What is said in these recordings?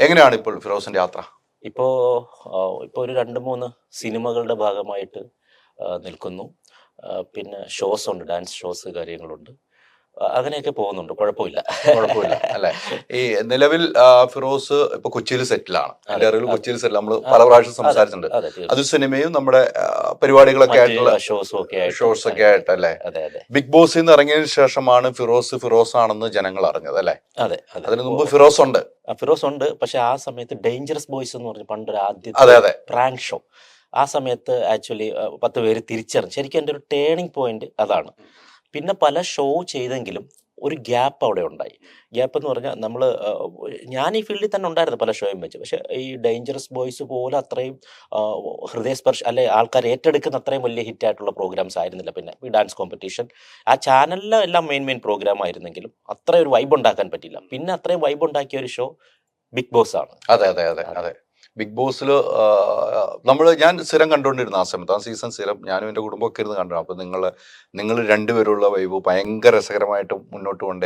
എങ്ങനെയാണ് ഇപ്പോൾ ഫിറോസിന്റെ യാത്ര? ഇപ്പോൾ ഇപ്പോൾ ഒരു 2-3 സിനിമകളുടെ ഭാഗമായിട്ട് നിൽക്കുന്നു. പിന്നെ ഷോസ് ഉണ്ട്, ഡാൻസ് ഷോസ് കാര്യങ്ങളുണ്ട്. അങ്ങനെയൊക്കെ പോകുന്നുണ്ട്, കുഴപ്പമില്ല. കുഴപ്പമില്ല അല്ലെ? ഈ നിലവിൽ ഫിറോസ് ഇപ്പൊ കൊച്ചിയിൽ സെറ്റിലാണ്. എൻ്റെ അറിവിൽ കൊച്ചിയിൽ സെറ്റിൽ നമ്മൾ പല പ്രാവശ്യം സംസാരിച്ചിട്ടുണ്ട്. അതെ, അത് സിനിമയും നമ്മുടെ പരിപാടികളൊക്കെ ആയിട്ടുള്ള ഷോസ് ഒക്കെ ആയിട്ടല്ലേ? അതെ അതെ. ബിഗ് ബോസിൽ നിന്ന് ഇറങ്ങിയതിനു ശേഷമാണ് ഫിറോസ് ആണെന്ന് ജനങ്ങൾ അറിഞ്ഞത് അല്ലെ? അതെ അതെ. അതിനു മുമ്പ് ഫിറോസ് ഉണ്ട്. ഫിറോസ് ഉണ്ട്. പക്ഷെ ആ സമയത്ത് ഡേഞ്ചറസ് ബോയ്സ് എന്ന് പറഞ്ഞ പണ്ടൊരു അതെ ആദ്യത്തെ അതെ പ്രാങ്ക് ഷോ, ആ സമയത്ത് ആക്ച്വലി 10 പേര് തിരിച്ചറിഞ്ഞു. ശരിക്കും എൻ്റെ ഒരു ടേണിംഗ് പോയിന്റ് അതാണ്. പിന്നെ പല ഷോ ചെയ്തെങ്കിലും ഒരു ഗ്യാപ്പ് അവിടെ ഉണ്ടായി. ഗ്യാപ്പ് എന്ന് പറഞ്ഞാൽ നമ്മൾ, ഞാൻ ഈ ഫീൽഡിൽ തന്നെ ഉണ്ടായിരുന്നു പല ഷോയും വെച്ച്. പക്ഷേ ഈ ഡേഞ്ചറസ് ബോയ്സ് പോലെ അത്രയും ഹൃദയസ്പർശ അല്ലെ ആൾക്കാർ ഏറ്റെടുക്കുന്ന അത്രയും വലിയ ഹിറ്റായിട്ടുള്ള പ്രോഗ്രാംസ് ആയിരുന്നില്ല. പിന്നെ ഈ ഡാൻസ് കോമ്പറ്റീഷൻ ആ ചാനലിലെ എല്ലാം മെയിൻ പ്രോഗ്രാം ആയിരുന്നെങ്കിലും അത്ര ഒരു വൈബ് ഉണ്ടാക്കാൻ പറ്റില്ല. പിന്നെ അത്രയും വൈബ് ഉണ്ടാക്കിയ ഒരു ഷോ ബിഗ് ബോസ് ആണ്. അതെ അതെ അതെ അതെ. ബിഗ് ബോസിൽ ഞാൻ സ്ഥിരം കണ്ടുകൊണ്ടിരുന്ന ആ സമയത്ത്, ആ സീസൺ സ്ഥിരം ഞാനും എൻ്റെ കുടുംബമൊക്കെ ഇരുന്ന് കണ്ടു. അപ്പോൾ നിങ്ങൾ രണ്ടുപേരുള്ള വൈബ് ഭയങ്കര രസകരമായിട്ട് മുന്നോട്ട് കൊണ്ട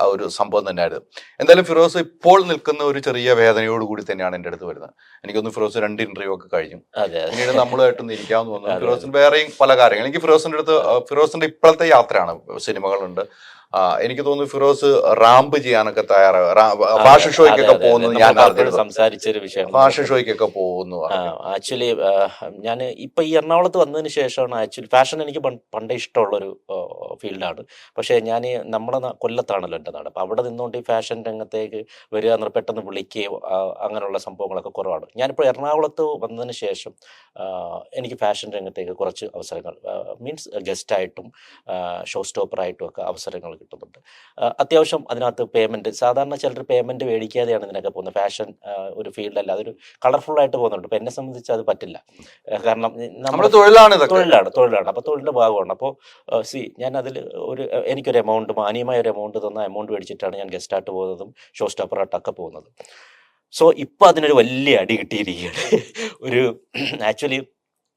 ആ ഒരു സംഭവം തന്നെയായിരുന്നു. എന്തായാലും ഫിറോസ് ഇപ്പോൾ നിൽക്കുന്ന ഒരു ചെറിയ വേദനയോട് കൂടി തന്നെയാണ് എൻ്റെ അടുത്ത് വരുന്നത്. എനിക്കൊന്ന് ഫിറോസ് 2 ഇന്റർവ്യൂ ഒക്കെ കഴിഞ്ഞു. പിന്നീട് നമ്മളുമായിട്ടൊന്ന് ഇരിക്കാമെന്ന് തോന്നുന്നു. ഫിറോസിന് വേറെയും പല കാര്യങ്ങൾ. എനിക്ക് ഫിറോസിൻ്റെ അടുത്ത് ഫിറോസിന്റെ ഇപ്പോഴത്തെ യാത്രയാണ്, സിനിമകളുണ്ട്. എനിക്ക് തോന്നുന്നു ഫിറോസ് റാമ്പ് ചെയ്യാനൊക്കെ തയ്യാറാവുക, ഫാഷൻ ഷോയ്ക്കൊക്കെ പോകുന്നത് ഞാൻ സംസാരിച്ചൊരു വിഷയം. ഫാഷൻ ഷോയ്ക്കൊക്കെ പോകുന്നു. ആക്ച്വലി ഞാൻ ഇപ്പൊ ഈ എറണാകുളത്ത് വന്നതിന് ശേഷമാണ് ആക്ച്വലി ഫാഷൻ എനിക്ക് പണ്ടേ ഇഷ്ടമുള്ളൊരു ഫീൽഡാണ്. പക്ഷേ ഞാൻ നമ്മുടെ കൊല്ലത്താണല്ലോ എൻ്റെ നാട്. അപ്പോൾ അവിടെ നിന്നുകൊണ്ട് ഈ ഫാഷൻ രംഗത്തേക്ക് വരിക എന്ന് പെട്ടെന്ന് വിളിക്കുകയും അങ്ങനെയുള്ള സംഭവങ്ങളൊക്കെ കുറവാണ്. ഞാനിപ്പോൾ എറണാകുളത്ത് വന്നതിന് ശേഷം എനിക്ക് ഫാഷൻ രംഗത്തേക്ക് കുറച്ച് അവസരങ്ങൾ, മീൻസ് ഗസ്റ്റായിട്ടും ഷോ സ്റ്റോപ്പറായിട്ടും ഒക്കെ അവസരങ്ങൾ കിട്ടുന്നുണ്ട്. അത്യാവശ്യം അതിനകത്ത് പേയ്മെൻറ്റ്, സാധാരണ ചിലർ പേയ്മെൻറ്റ് മേടിക്കാതെയാണ് ഇതിനൊക്കെ പോകുന്നത്. ഫാഷൻ ഒരു ഫീൽഡല്ല, അതൊരു കളർഫുള്ളായിട്ട് പോകുന്നുണ്ട്. ഇപ്പോൾ എന്നെ സംബന്ധിച്ച് അത് പറ്റില്ല. കാരണം നമ്മുടെ തൊഴിലാണ്. അപ്പോൾ തൊഴിലിൻ്റെ ഭാഗമാണ്. അപ്പോൾ ഞാൻ അതിൽ എനിക്കൊരു എമൗണ്ട്, മാന്യമായ ഒരു എമൗണ്ട് തന്ന എമൗണ്ട് മേടിച്ചിട്ടാണ് ഞാൻ ഗസ്റ്റായിട്ട് പോകുന്നതും ഷോ സ്റ്റോപ്പറായിട്ടൊക്കെ പോകുന്നത്. സോ ഇപ്പോൾ അതിനൊരു വലിയ അടി കിട്ടിയിരിക്കുകയാണ്. ഒരു ആക്ച്വലി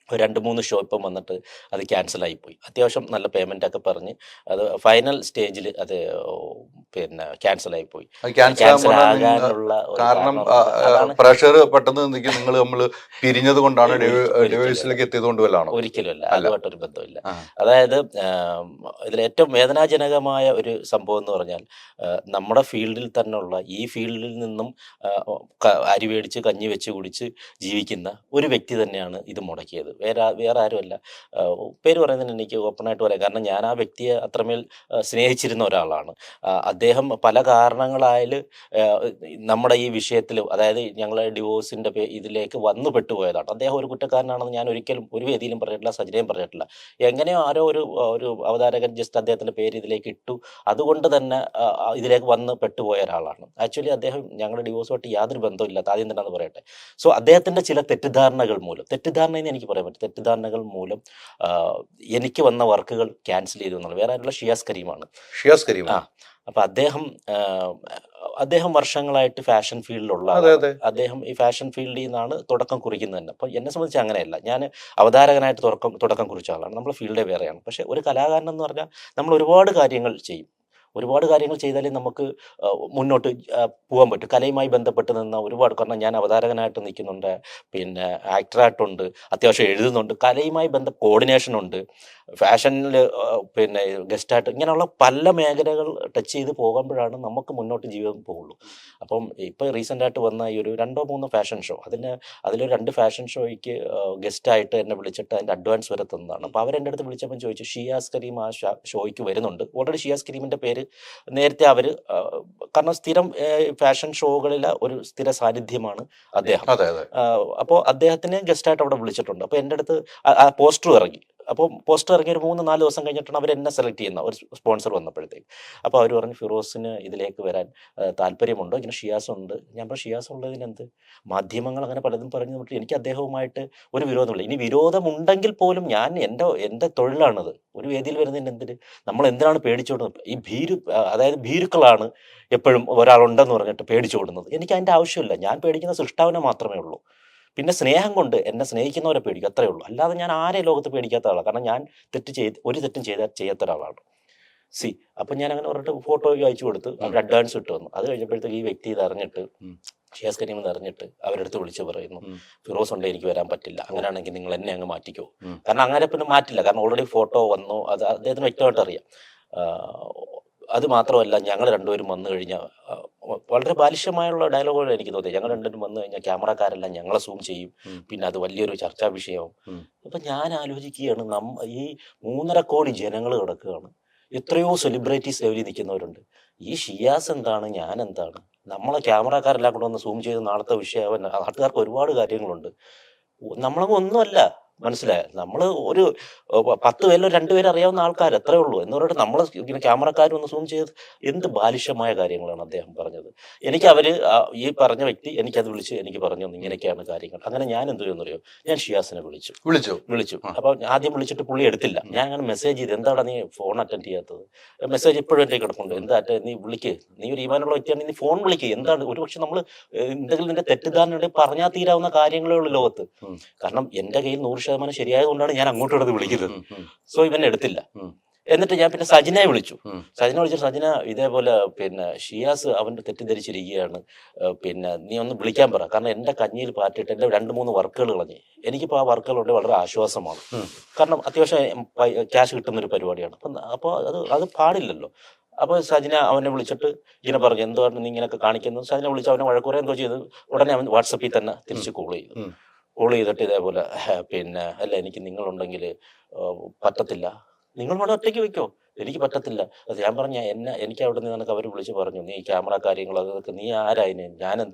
2-3 ഷോ ഇപ്പം വന്നിട്ട് അത് ക്യാൻസലായിപ്പോയി. അത്യാവശ്യം നല്ല പേയ്മെൻ്റ് ഒക്കെ പറഞ്ഞ് അത് ഫൈനൽ സ്റ്റേജിൽ അത് പിന്നെ ക്യാൻസലായിപ്പോയി. ക്യാൻസലാകാനുള്ള കാരണം പ്രഷർ പെട്ടെന്ന് നിങ്ങൾ നമ്മൾ പിരിഞ്ഞത് കൊണ്ടാണ്, ഡിവോഴ്സിലേക്ക് എത്തിയത് കൊണ്ടുമല്ലാണോ? ഒരിക്കലുമല്ല, അതുമായിട്ടൊരു ബന്ധമില്ല. അതായത് ഇതിലേറ്റവും വേദനാജനകമായ ഒരു സംഭവം എന്ന് പറഞ്ഞാൽ, നമ്മുടെ ഫീൽഡിൽ തന്നെയുള്ള ഈ ഫീൽഡിൽ നിന്നും അരി മേടിച്ച് കഞ്ഞി വെച്ച് കുടിച്ച് ജീവിക്കുന്ന ഒരു വ്യക്തി തന്നെയാണ് ഇത് മുടക്കിയത്. വേറെ ആരുമല്ല. പേര് പറയുന്നതിന് എനിക്ക് ഓപ്പണായിട്ട് പറയാം. കാരണം ഞാൻ ആ വ്യക്തിയെ അത്രമേൽ സ്നേഹിച്ചിരുന്ന ഒരാളാണ്. അദ്ദേഹം പല കാരണങ്ങളായാൽ നമ്മുടെ ഈ വിഷയത്തിൽ, അതായത് ഞങ്ങളെ ഡിവോഴ്സിൻ്റെ ഇതിലേക്ക് വന്നു പെട്ടുപോയതാണ്. അദ്ദേഹം ഒരു കുറ്റക്കാരനാണെന്ന് ഞാൻ ഒരിക്കലും ഒരു വേദിയിലും പറഞ്ഞിട്ടില്ല, സജനയും പറഞ്ഞിട്ടില്ല. എങ്ങനെയോ ആരോ ഒരു അവതാരകൻ ജസ്റ്റ് അദ്ദേഹത്തിൻ്റെ പേര് ഇതിലേക്ക് ഇട്ടു, അതുകൊണ്ട് തന്നെ ഇതിലേക്ക് വന്ന് പെട്ടുപോയ ഒരാളാണ്. ആക്ച്വലി അദ്ദേഹം ഞങ്ങളുടെ ഡിവോഴ്സുമായിട്ട് യാതൊരു ബന്ധമില്ലാത്ത, ആദ്യം തന്നെ അത് പറയട്ടെ. സോ അദ്ദേഹത്തിൻ്റെ ചില തെറ്റിദ്ധാരണകൾ മൂലം, തെറ്റിദ്ധാരണയെന്ന് എനിക്ക് പറയാൻ പറ്റും, തെറ്റിദ്ധാരണകൾ മൂലം എനിക്ക് വന്ന വർക്കുകൾ ക്യാൻസൽ ചെയ്തു എന്നുള്ളത്. വേറെ ആരുള്ള ഷിയാസ് കരീമാണ്. അപ്പം അദ്ദേഹം വർഷങ്ങളായിട്ട് ഫാഷൻ ഫീൽഡിലുള്ള, അദ്ദേഹം ഈ ഫാഷൻ ഫീൽഡിൽ നിന്നാണ് തുടക്കം കുറിക്കുന്നത് തന്നെ. അപ്പോൾ എന്നെ സംബന്ധിച്ച് അങ്ങനെയല്ല, ഞാൻ അവതാരകനായിട്ട് തുടക്കം കുറിച്ച ആളാണ്. നമ്മൾ ഫീൽഡേ വേറെയാണ്. പക്ഷേ ഒരു കലാകാരൻ എന്ന് പറഞ്ഞാൽ നമ്മൾ ഒരുപാട് കാര്യങ്ങൾ ചെയ്യും. ഒരുപാട് കാര്യങ്ങൾ ചെയ്താലേ നമുക്ക് മുന്നോട്ട് പോകാൻ പറ്റും. കലയുമായി ബന്ധപ്പെട്ട് നിന്ന ഒരുപാട്, കാരണം ഞാൻ അവതാരകനായിട്ട് നിൽക്കുന്നുണ്ട്, പിന്നെ ആക്ടറായിട്ടുണ്ട്, അത്യാവശ്യം എഴുതുന്നുണ്ട്, കലയുമായി കോർഡിനേഷനുണ്ട്, ഫാഷനിൽ പിന്നെ ഗസ്റ്റായിട്ട്, ഇങ്ങനെയുള്ള പല മേഖലകൾ ടച്ച് ചെയ്ത് പോകുമ്പോഴാണ് നമുക്ക് മുന്നോട്ട് ജീവിതം പോകുള്ളൂ. അപ്പം ഇപ്പോൾ റീസെൻ്റായിട്ട് വന്ന ഈ ഒരു 2-3 ഫാഷൻ ഷോ, അതിലൊരു 2 ഫാഷൻ ഷോയ്ക്ക് ഗസ്റ്റായിട്ട് എന്നെ വിളിച്ചിട്ട് അതിൻ്റെ അഡ്വാൻസ് വരെ തന്നതാണ്. അപ്പോൾ അവരെൻ്റെ അടുത്ത് വിളിച്ചപ്പോൾ ചോദിച്ചു, ഷിയാസ് കരീം ആ ഷോയ്ക്ക് വരുന്നുണ്ട്. ഓൾറെഡി ഷിയാസ് കരീമിൻ്റെ പേര് നേരത്തെ അവർ, കാരണം സ്ഥിരം ഫാഷൻ ഷോകളിലെ ഒരു സ്ഥിര സാന്നിധ്യമാണ് അദ്ദേഹം. അപ്പോൾ അദ്ദേഹത്തിന് ഗസ്റ്റായിട്ട് അവിടെ വിളിച്ചിട്ടുണ്ട്. അപ്പോൾ എൻ്റെ അടുത്ത് പോസ്റ്റർ ഇറങ്ങി. അപ്പോൾ പോസ്റ്റർ ഇറങ്ങി ഒരു 3-4 ദിവസം കഴിഞ്ഞിട്ടാണ് അവർ എന്നെ സെലക്ട് ചെയ്യുന്ന ഒരു സ്പോൺസർ വന്നപ്പോഴത്തേക്ക്. അപ്പോൾ അവർ പറഞ്ഞു, ഫിറോസിന് ഇതിലേക്ക് വരാൻ താല്പര്യമുണ്ടോ? ഇങ്ങനെ ഷിയാസ് ഉണ്ട്. ഞാൻ പറഞ്ഞു, ഷിയാസ് ഉള്ളതിനെന്ത്? മാധ്യമങ്ങൾ അങ്ങനെ പലതും പറഞ്ഞു തന്നിട്ട് എനിക്ക് അദ്ദേഹവുമായിട്ട് ഒരു വിരോധമില്ല. ഇനി വിരോധമുണ്ടെങ്കിൽ പോലും എൻ്റെ തൊഴിലാണത്. ഒരു വേദിയിൽ വരുന്നതിന് എന്തിന് നമ്മൾ എന്തിനാണ് പേടിച്ചോടുന്നത്? ഈ അതായത് ഭീരുക്കളാണ് എപ്പോഴും ഒരാളുണ്ടെന്ന് പറഞ്ഞിട്ട് പേടിച്ചോടുന്നത്. എനിക്ക് അതിൻ്റെ ആവശ്യമില്ല. ഞാൻ പേടിക്കുന്ന സൃഷ്ടാവിനെ മാത്രമേ ഉള്ളൂ. പിന്നെ സ്നേഹം കൊണ്ട് എന്നെ സ്നേഹിക്കുന്നവരെ പേടിക്കും, അത്രയേ ഉള്ളൂ. അല്ലാതെ ഞാൻ ആരെ ലോകത്ത് പേടിക്കാത്ത ആളാണ്. കാരണം ഞാൻ ഒരു തെറ്റും ചെയ്യാത്ത ഒരാളാണ്. അപ്പം ഞാൻ അങ്ങനെ പറഞ്ഞിട്ട് ഫോട്ടോ അയച്ചു കൊടുത്ത് അവർ അഡ്വാൻസ് ഇട്ട് വന്നു. അത് കഴിഞ്ഞപ്പോഴത്തേക്ക് ഈ വ്യക്തി ഇത് അറിഞ്ഞിട്ട് ഷിയാസ് കരീം എന്ന് അറിഞ്ഞിട്ട് അവരെടുത്ത് വിളിച്ച് പറയുന്നു, ഫിറോസ് ഉണ്ട്, എനിക്ക് വരാൻ പറ്റില്ല, അങ്ങനെയാണെങ്കിൽ നിങ്ങൾ എന്നെ അങ്ങ് മാറ്റിക്കോ. കാരണം അങ്ങനെ പിന്നെ മാറ്റില്ല, കാരണം ഓൾറെഡി ഫോട്ടോ വന്നു, അത് അദ്ദേഹത്തിന് വ്യക്തമായിട്ട് അറിയാം. അത് മാത്രമല്ല, ഞങ്ങൾ രണ്ടുപേരും വന്നു കഴിഞ്ഞാൽ വളരെ ബാലിഷ്യമായുള്ള ഡയലോഗുകൾ എനിക്ക് തോന്നി. ഞങ്ങൾ രണ്ടുപേരും വന്നു കഴിഞ്ഞാൽ ക്യാമറക്കാരെല്ലാം ഞങ്ങളെ സൂം ചെയ്യും, പിന്നെ അത് വലിയൊരു ചർച്ചാ വിഷയമാവും. അപ്പൊ ഞാൻ ആലോചിക്കുകയാണ്, ഈ 3.5 കോടി ജനങ്ങൾ കിടക്കുകയാണ്, എത്രയോ സെലിബ്രിറ്റീസ് ലെവലിൽ നിൽക്കുന്നവരുണ്ട്. ഈ ഷിയാസ് എന്താണ്, ഞാൻ എന്താണ്, നമ്മളെ ക്യാമറക്കാരെല്ലാം കൂടെ ഒന്ന് സൂം ചെയ്ത് നാളത്തെ വിഷയമാവാൻ നാട്ടുകാർക്ക് ഒരുപാട് കാര്യങ്ങളുണ്ട്. നമ്മളങ്ങ് ഒന്നുമല്ല, മനസ്സിലായ, നമ്മൾ ഒരു 10 പേരിലോ 2 പേര് അറിയാവുന്ന ആൾക്കാർ എത്രയേ ഉള്ളൂ എന്ന് പറഞ്ഞിട്ട് നമ്മൾ ഇങ്ങനെ ക്യാമറക്കാരും ഒന്ന് സൂം ചെയ്ത് എന്ത് ബാലിഷ്യമായ കാര്യങ്ങളാണ് അദ്ദേഹം പറഞ്ഞത്. എനിക്ക് ഈ പറഞ്ഞ വ്യക്തി എനിക്കത് വിളിച്ച് എനിക്ക് പറഞ്ഞു ഇങ്ങനെയൊക്കെയാണ് കാര്യങ്ങൾ. അങ്ങനെ ഞാൻ എന്ത് ചെയ്യുന്നറിയോ, ഞാൻ ഷിയാസിനെ വിളിച്ചു. അപ്പൊ ആദ്യം വിളിച്ചിട്ട് പുള്ളി എടുത്തില്ല. ഞാൻ അങ്ങനെ മെസ്സേജ് ചെയ്ത്, എന്താണ് നീ ഫോൺ അറ്റൻഡ് ചെയ്യാത്തത്, മെസ്സേജ് ഇപ്പോഴും എൻ്റെ കിടപ്പുണ്ട്, എന്താ നീ വിളിക്ക്, നീ ഒരു ഈമാനുള്ള വ്യക്തിയാണ്, നീ ഫോൺ വിളിക്കുക, എന്താണ്, ഒരു പക്ഷെ നമ്മൾ എന്തെങ്കിലും നിന്റെ തെറ്റിദ്ധാരണ പറഞ്ഞാൽ തീരാവുന്ന കാര്യങ്ങളേ ഉള്ളൂ ലോകത്ത്. കാരണം എന്റെ കയ്യിൽ 100% ശരിയായതുകൊണ്ടാണ് ഞാൻ അങ്ങോട്ട് കിടന്ന് വിളിക്കുന്നത്. സോ ഇവൻ എടുത്തില്ല. എന്നിട്ട് ഞാൻ പിന്നെ സജിനെ വിളിച്ചു. സജിന ഇതേപോലെ പിന്നെ ഷിയാസ് അവൻ്റെ തെറ്റിദ്ധരിച്ചിരിക്കുകയാണ്, പിന്നെ നീ ഒന്ന് വിളിക്കാൻ പറ, കാരണം എൻ്റെ കഞ്ഞിയിൽ പാറ്റിട്ട് എൻ്റെ 2-3 വർക്കുകൾ കളഞ്ഞ്, എനിക്കിപ്പോൾ ആ വർക്കുകളുണ്ട് വളരെ ആശ്വാസമാണ്. കാരണം അത്യാവശ്യം ക്യാഷ് കിട്ടുന്നൊരു പരിപാടിയാണ്. അപ്പോൾ അത് പാടില്ലല്ലോ. അപ്പോൾ സജിന അവനെ വിളിച്ചിട്ട് ഇങ്ങനെ പറഞ്ഞു, എന്തുകൊണ്ട് നീ ഇങ്ങനെയൊക്കെ കാണിക്കുന്നു. സജിനെ വിളിച്ച് അവനെ വഴക്കുറേ എന്തോ ചെയ്തു. ഉടനെ അവൻ വാട്സപ്പിൽ തന്നെ തിരിച്ച് കോൾ ചെയ്തിട്ട് ഇതേപോലെ പിന്നെ അല്ല, എനിക്ക് നിങ്ങളുണ്ടെങ്കിൽ പറ്റത്തില്ല, നിങ്ങൾ ഇവിടെ ഒറ്റയ്ക്ക് വെക്കോ, എനിക്ക് പറ്റത്തില്ല. അത് ഞാൻ പറഞ്ഞ എനിക്ക് അവിടെ നിന്ന് അവർ വിളിച്ച് പറഞ്ഞു, നീ ക്യാമറ കാര്യങ്ങൾ അതൊക്കെ നീ ആരായിന്,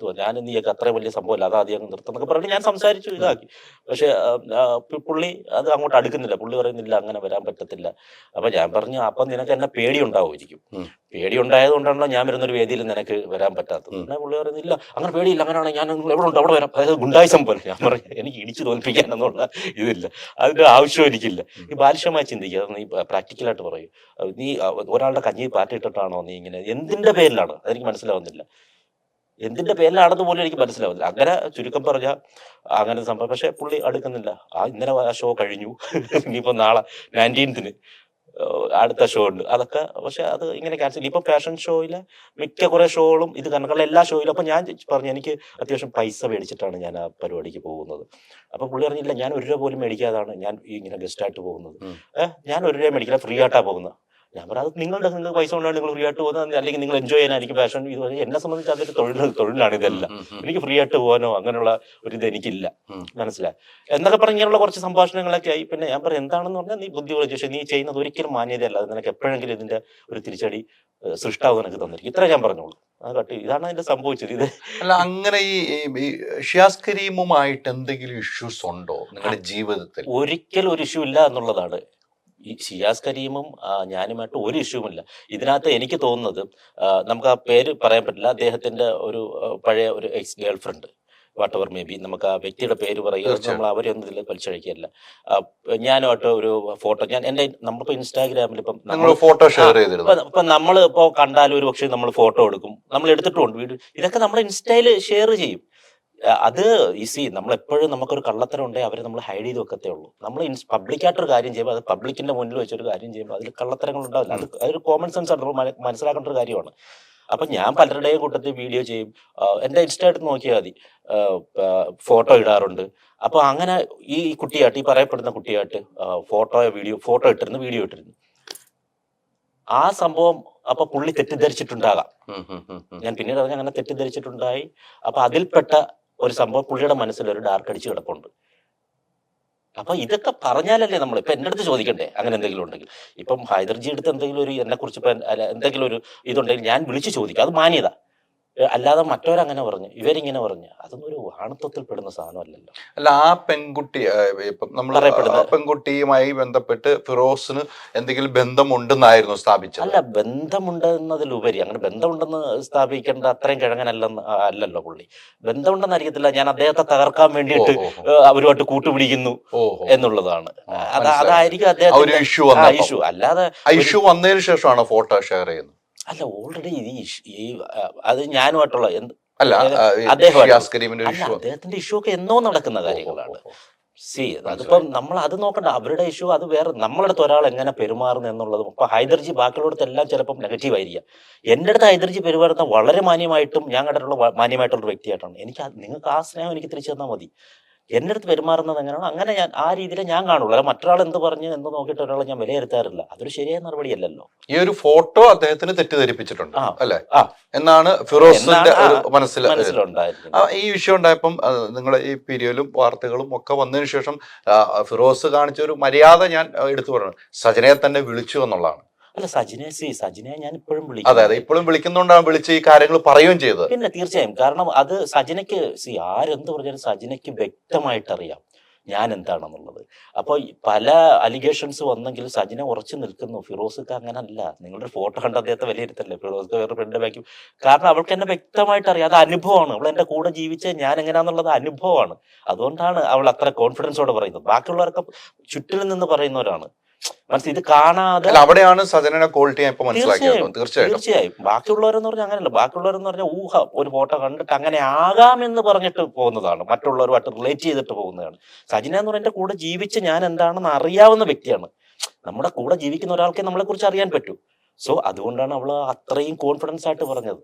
നീയൊക്കെ അത്രയും വലിയ സംഭവമല്ല, അത് ആദ്യം അങ്ങ് നിർത്തുന്നൊക്കെ പറഞ്ഞിട്ട് ഞാൻ സംസാരിച്ചു, ഇതാക്കി. പക്ഷെ പുള്ളി അത് അങ്ങോട്ട് അടുക്കുന്നില്ല. പുള്ളി പറയുന്നില്ല, അങ്ങനെ വരാൻ പറ്റത്തില്ല. അപ്പൊ ഞാൻ പറഞ്ഞു, അപ്പം നിനക്ക് എന്നെ പേടി ഉണ്ടാവുമായിരിക്കും, പേടി ഉണ്ടായത് കൊണ്ടാണല്ലോ ഞാൻ വരുന്നൊരു വേദിയിൽ നിനക്ക് വരാൻ പറ്റാത്തത്. പിന്നെ പുള്ളി പറയുന്നില്ല, അങ്ങനെ പേടിയില്ല, അങ്ങനെയാണെങ്കിൽ ഞാൻ എവിടെ ഉണ്ട് അവിടെ വരാം. അതായത് ഗുണ്ടായിസം പോലെ. ഞാൻ പറഞ്ഞു, എനിക്ക് ഇടിച്ചു തോൽപ്പിക്കാനെന്നുള്ള ഇതില്ല, അതിന്റെ ആവശ്യം എനിക്കില്ല. ഈ ബാലിഷ്യമായി ചിന്തിക്കുക, നീ പ്രാക്ടിക്കലായിട്ട് പറയൂ. നീ ഒരാളുടെ കഞ്ഞി പാറ്റിട്ടിട്ടാണോ നീ ഇങ്ങനെ, എന്തിന്റെ പേരിലാണ് അതെനിക്ക് മനസ്സിലാവുന്നില്ല, എന്തിന്റെ പേരിലാണെന്ന് പോലും എനിക്ക് മനസ്സിലാവുന്നില്ല. അങ്ങനെ ചുരുക്കം പറഞ്ഞ അങ്ങനെ സംഭവം. പക്ഷെ പുള്ളി അടുക്കുന്നില്ല. ഇന്നലെ ആ ഷോ കഴിഞ്ഞു, ഇനിയിപ്പോ നാളെ 19th അടുത്ത ഷോ ഉണ്ട്, അതൊക്കെ. പക്ഷെ അത് ഇങ്ങനെ ക്യാൻസൽ. ഇപ്പൊ ഫാഷൻ ഷോയിലെ മിക്ക കുറെ ഷോകളും ഇത് കണക്കുള്ള എല്ലാ ഷോയിലും. അപ്പൊ ഞാൻ പറഞ്ഞു, എനിക്ക് അത്യാവശ്യം പൈസ മേടിച്ചിട്ടാണ് ഞാൻ ആ പരിപാടിക്ക് പോകുന്നത്. അപ്പൊ പുള്ളി പറഞ്ഞില്ല, ഞാൻ 1 രൂപ പോലും മേടിക്കാതാണ് ഞാൻ ഇങ്ങനെ ഗസ്റ്റായിട്ട് പോകുന്നത്. ഞാൻ 1 രൂപ മേടിക്കില്ല, ഫ്രീ ആയിട്ടാ പോകുന്നത്. ഞാൻ പറയാം, അത് നിങ്ങൾക്ക് പൈസ കൊണ്ടാണ് നിങ്ങൾ ഫ്രീ ആയിട്ട് പോകുന്നത്, അല്ലെങ്കിൽ നിങ്ങൾ എൻജോയ് ചെയ്യാനായിരിക്കും ഫാഷൻ. ഇത് എന്നെ സംബന്ധിച്ച് അതൊരു തൊഴിലാണ് ഇതെല്ലാം. എനിക്ക് ഫ്രീ ആയിട്ട് പോകാനോ അങ്ങനെയുള്ള ഒരു ഇത് എനിക്കില്ല, മനസ്സിലായി എന്നൊക്കെ പറഞ്ഞ് ഇങ്ങനെയുള്ള കുറച്ച് സംഭാഷണങ്ങളൊക്കെ ആയി. പിന്നെ ഞാൻ പറയാം, എന്താണെന്ന് പറഞ്ഞാൽ നീ ബുദ്ധി വിളിച്ചു, പക്ഷെ നീ ചെയ്യുന്നത് ഒരിക്കലും മാന്യതയല്ല, അത് നിനക്ക് എപ്പോഴെങ്കിലും ഇതിന്റെ ഒരു തിരിച്ചടി സൃഷ്ടാവ് നിനക്ക് തന്നിരിക്കും, ഇത്ര ഞാൻ പറഞ്ഞോളൂ. ഇതാണ് അതിന്റെ സംഭവിച്ചത്. ഇത് അല്ല, അങ്ങനെ ഈ ഷിയാസ് കരീമുമായിട്ട് എന്തെങ്കിലും ഇഷ്യൂസ് ഉണ്ടോ നിങ്ങളുടെ ജീവിതത്തിൽ? ഒരിക്കലും ഒരു ഇഷ്യൂ ഇല്ല എന്നുള്ളതാണ്. ഈ ഷിയാസ് കരീമും ഞാനുമായിട്ട് ഒരു ഇഷ്യൂമില്ല. ഇതിനകത്ത് എനിക്ക് തോന്നുന്നത്, നമുക്ക് ആ പേര് പറയാൻ പറ്റില്ല, അദ്ദേഹത്തിന്റെ ഒരു പഴയ ഒരു ex girl friend, what ever may be, നമുക്ക് ആ വ്യക്തിയുടെ പേര് പറയുക, നമ്മൾ അവരെ ഒന്നും ഇതിൽ വലിച്ചഴിക്കുകയല്ല. ഞാനുമായിട്ട് ഒരു ഫോട്ടോ, നമ്മളിപ്പോ ഇൻസ്റ്റാഗ്രാമിൽ ഫോട്ടോ ഷെയർ ചെയ്തിരുന്നു. ഇപ്പൊ നമ്മൾ ഇപ്പോ കണ്ടാലും ഒരു പക്ഷേ നമ്മൾ ഫോട്ടോ എടുക്കും, നമ്മൾ എടുത്തിട്ടുണ്ട് വീഡിയോ, ഇതൊക്കെ നമ്മൾ ഇൻസ്റ്റയിൽ ഷെയർ ചെയ്യും. അത് നമ്മളെപ്പോഴും നമുക്കൊരു കള്ളത്തരം ഉണ്ടെങ്കിൽ അവരെ നമ്മൾ ഹൈഡ് ചെയ്ത് വെക്കത്തേ ഉള്ളൂ. നമ്മൾ പബ്ലിക്കായിട്ടൊരു കാര്യം ചെയ്യുമ്പോൾ, അത് പബ്ലിക്കിന്റെ മുന്നിൽ വെച്ചൊരു കാര്യം ചെയ്യുമ്പോൾ അതിൽ കള്ളത്തരങ്ങൾ ഉണ്ടാവില്ല. അതൊരു കോമൺ സെൻസ് ആണ്, നമ്മൾ മനസ്സിലാക്കേണ്ട ഒരു കാര്യമാണ്. അപ്പൊ ഞാൻ പലരുടെയും കൂട്ടത്തിൽ വീഡിയോ ചെയ്യും, എന്റെ ഇൻസ്റ്റ എടുത്ത് നോക്കിയാൽ മതി, ഫോട്ടോ ഇടാറുണ്ട്. അപ്പൊ അങ്ങനെ ഈ കുട്ടിയായിട്ട്, ഈ പറയപ്പെടുന്ന കുട്ടിയായിട്ട് ഫോട്ടോ ഇട്ടിരുന്നു, വീഡിയോ ഇട്ടിരുന്നു. ആ സംഭവം അപ്പൊ പുള്ളി തെറ്റിദ്ധരിച്ചിട്ടുണ്ടാകാം. ഞാൻ പിന്നീട് അങ്ങനെ തെറ്റിദ്ധരിച്ചിട്ടുണ്ടായി. അപ്പൊ അതിൽപ്പെട്ട ഒരു സംഭവം പുള്ളിയുടെ മനസ്സിൽ ഒരു ഡാർക്ക് അടിച്ച് കിടപ്പുണ്ട്. അപ്പൊ ഇതൊക്കെ പറഞ്ഞാലല്ലേ നമ്മൾ ഇപ്പൊ എന്റെ അടുത്ത് ചോദിക്കണ്ടേ അങ്ങനെ എന്തെങ്കിലും ഉണ്ടെങ്കിൽ. ഇപ്പം ഹൈദർജി അടുത്ത് എന്തെങ്കിലും ഒരു എന്നെ കുറിച്ച് എന്തെങ്കിലും ഒരു ഇതുണ്ടെങ്കിൽ ഞാൻ വിളിച്ചു ചോദിക്കും, അത് മാന്യത. അല്ലാതെ മറ്റവരങ്ങനെ പറഞ്ഞു, ഇവരിങ്ങനെ പറഞ്ഞു, അതൊന്നും ഒരു ആണത്വത്തിൽ പെടുന്ന സാധനമല്ലല്ലോ. അല്ല, ആ പെൺകുട്ടി ഇപ്പം നമ്മൾ പെൺകുട്ടിയുമായി ബന്ധപ്പെട്ട് ഫിറോസിന് എന്തെങ്കിലും ബന്ധമുണ്ടെന്നായിരുന്നു സ്ഥാപിച്ചത്? അല്ല, ബന്ധമുണ്ടെന്നതിലുപരി അങ്ങനെ ബന്ധമുണ്ടെന്ന് സ്ഥാപിക്കേണ്ട അത്രയും അല്ലല്ലോ പുള്ളി. ബന്ധമുണ്ടെന്നായിരിക്കത്തില്ല, ഞാൻ അദ്ദേഹത്തെ തകർക്കാൻ വേണ്ടിയിട്ട് അവരുമായിട്ട് കൂട്ടുപിടിക്കുന്നു എന്നുള്ളതാണ്. അതായിരിക്കും അദ്ദേഹം ഇഷ്യൂ. അല്ലാതെ ഇഷ്യൂ വന്നതിന് ശേഷമാണ് ഫോട്ടോ ഷെയർ ചെയ്യുന്നത്. അല്ല, ഓൾറെഡി അത് ഞാനുമായിട്ടുള്ള അദ്ദേഹത്തിന്റെ ഇഷ്യൂ ഒക്കെ എന്നോ നടക്കുന്ന കാര്യങ്ങളാണ്. സി അതിപ്പം നമ്മൾ അത് നോക്കണ്ട, അവരുടെ ഇഷ്യൂ അത് വേറെ. നമ്മളടുത്ത് ഒരാൾ എങ്ങനെ പെരുമാറുന്നു എന്നുള്ളതും. ഇപ്പൊ ഹൈദർജി ബാക്കിയുള്ളടത്ത് എല്ലാം ചിലപ്പം നെഗറ്റീവ് ആയിരിക്കാം. എൻ്റെ അടുത്ത് ഹൈദർജി പെരുമാറുന്ന വളരെ മാന്യമായിട്ടും ഞാൻ കണ്ടിട്ടുള്ള മാന്യമായിട്ടുള്ള ഒരു വ്യക്തിയായിട്ടാണ്. എനിക്ക് നിങ്ങൾക്ക് ആ സ്നേഹം എനിക്ക് തിരിച്ചു തന്നാൽ മതി. എൻ്റെ അടുത്ത് പെരുമാറുന്നത് എങ്ങനെയാണോ അങ്ങനെ ഞാൻ ആ രീതിയിലേ ഞാൻ കാണുള്ളൂ. അല്ല മറ്റൊരാൾ എന്ത് പറഞ്ഞ് എന്ന് നോക്കിയിട്ട് ഒരാളെ ഞാൻ വിലയിരുത്താറില്ല. അതൊരു ശരിയായ നടപടിയല്ലല്ലോ. ഈ ഒരു ഫോട്ടോ അദ്ദേഹത്തിന് തെറ്റിദ്ധരിപ്പിച്ചിട്ടുണ്ട് ആ അല്ലെ ആ എന്നാണ് ഫിറോസിന്റെ ഒരു മനസ്സിലുണ്ടായിരുന്നു. ഈ വിഷയം ഉണ്ടായപ്പം നിങ്ങൾ ഈ പീരിയലും വാർത്തകളും ഒക്കെ വന്നതിന് ശേഷം ഫിറോസ് കാണിച്ച ഒരു മര്യാദ ഞാൻ എടുത്തു പറഞ്ഞു, സജനയെ തന്നെ വിളിച്ചു എന്നുള്ളതാണ്. അല്ല സജിനെ ഞാൻ ഇപ്പോഴും അതെ വിളിക്കും. അതെ, ഇപ്പോഴും വിളിക്കുന്നോണ്ടാണ് വിളിച്ച് ഈ കാര്യങ്ങൾ പറയുകയും ചെയ്തത്. പിന്നെ തീർച്ചയായും, കാരണം അത് സജിനയ്ക്ക് ആരെന്ത് പറഞ്ഞാലും സജിനയ്ക്ക് വ്യക്തമായിട്ട് അറിയാം ഞാൻ എന്താണെന്നുള്ളത്. അപ്പോൾ പല അലിഗേഷൻസ് വന്നെങ്കിലും സജിന ഉറച്ചു നിൽക്കുന്നു. ഫിറോസ്ക്ക് അങ്ങനെ അല്ല. നിങ്ങളുടെ ഫോട്ടോ കണ്ട് അദ്ദേഹത്തെ വിലയിരുത്തല്ലേ. ഫിറോസ്ക്ക് വേറെ ഫ്രണ്ട് ബാക്കി, കാരണം അവൾക്ക് എന്നെ വ്യക്തമായിട്ട് അറിയാം. അത് അനുഭവമാണ്. അവൾ എൻ്റെ കൂടെ ജീവിച്ച ഞാൻ എങ്ങനെയാന്നുള്ളത് അനുഭവമാണ്. അതുകൊണ്ടാണ് അവൾ അത്ര കോൺഫിഡൻസോടെ പറയുന്നത്. ബാക്കിയുള്ളവരൊക്കെ ചുറ്റിലും നിന്ന് പറയുന്നവരാണ്. മനസ്സിൽ ഇത് കാണാതെ അവിടെയാണ് സജനയുടെ ക്വാളിറ്റി ഇപ്പൊ മനസ്സിലാക്കിയത്. തീർച്ചയായും ബാക്കിയുള്ളവരെന്ന് പറഞ്ഞാൽ അങ്ങനെയല്ല. ബാക്കിയുള്ളവരെന്ന് പറഞ്ഞാൽ ഊഹം, ഒരു ഫോട്ടോ കണ്ടിട്ട് അങ്ങനെ ആകാമെന്ന് പറഞ്ഞിട്ട് പോകുന്നതാണ്, മറ്റുള്ളവരുമായിട്ട് റിലേറ്റ് ചെയ്തിട്ട് പോകുന്നതാണ്. സജിന എന്ന് പറഞ്ഞാൽ എൻ്റെ കൂടെ ജീവിച്ച് ഞാൻ എന്താണെന്ന് അറിയാവുന്ന വ്യക്തിയാണ്. നമ്മുടെ കൂടെ ജീവിക്കുന്ന ഒരാൾക്കെ നമ്മളെ കുറിച്ച് അറിയാൻ പറ്റൂ. സോ അതുകൊണ്ടാണ് അവള് അത്രയും കോൺഫിഡൻസ് ആയിട്ട് പറഞ്ഞത്.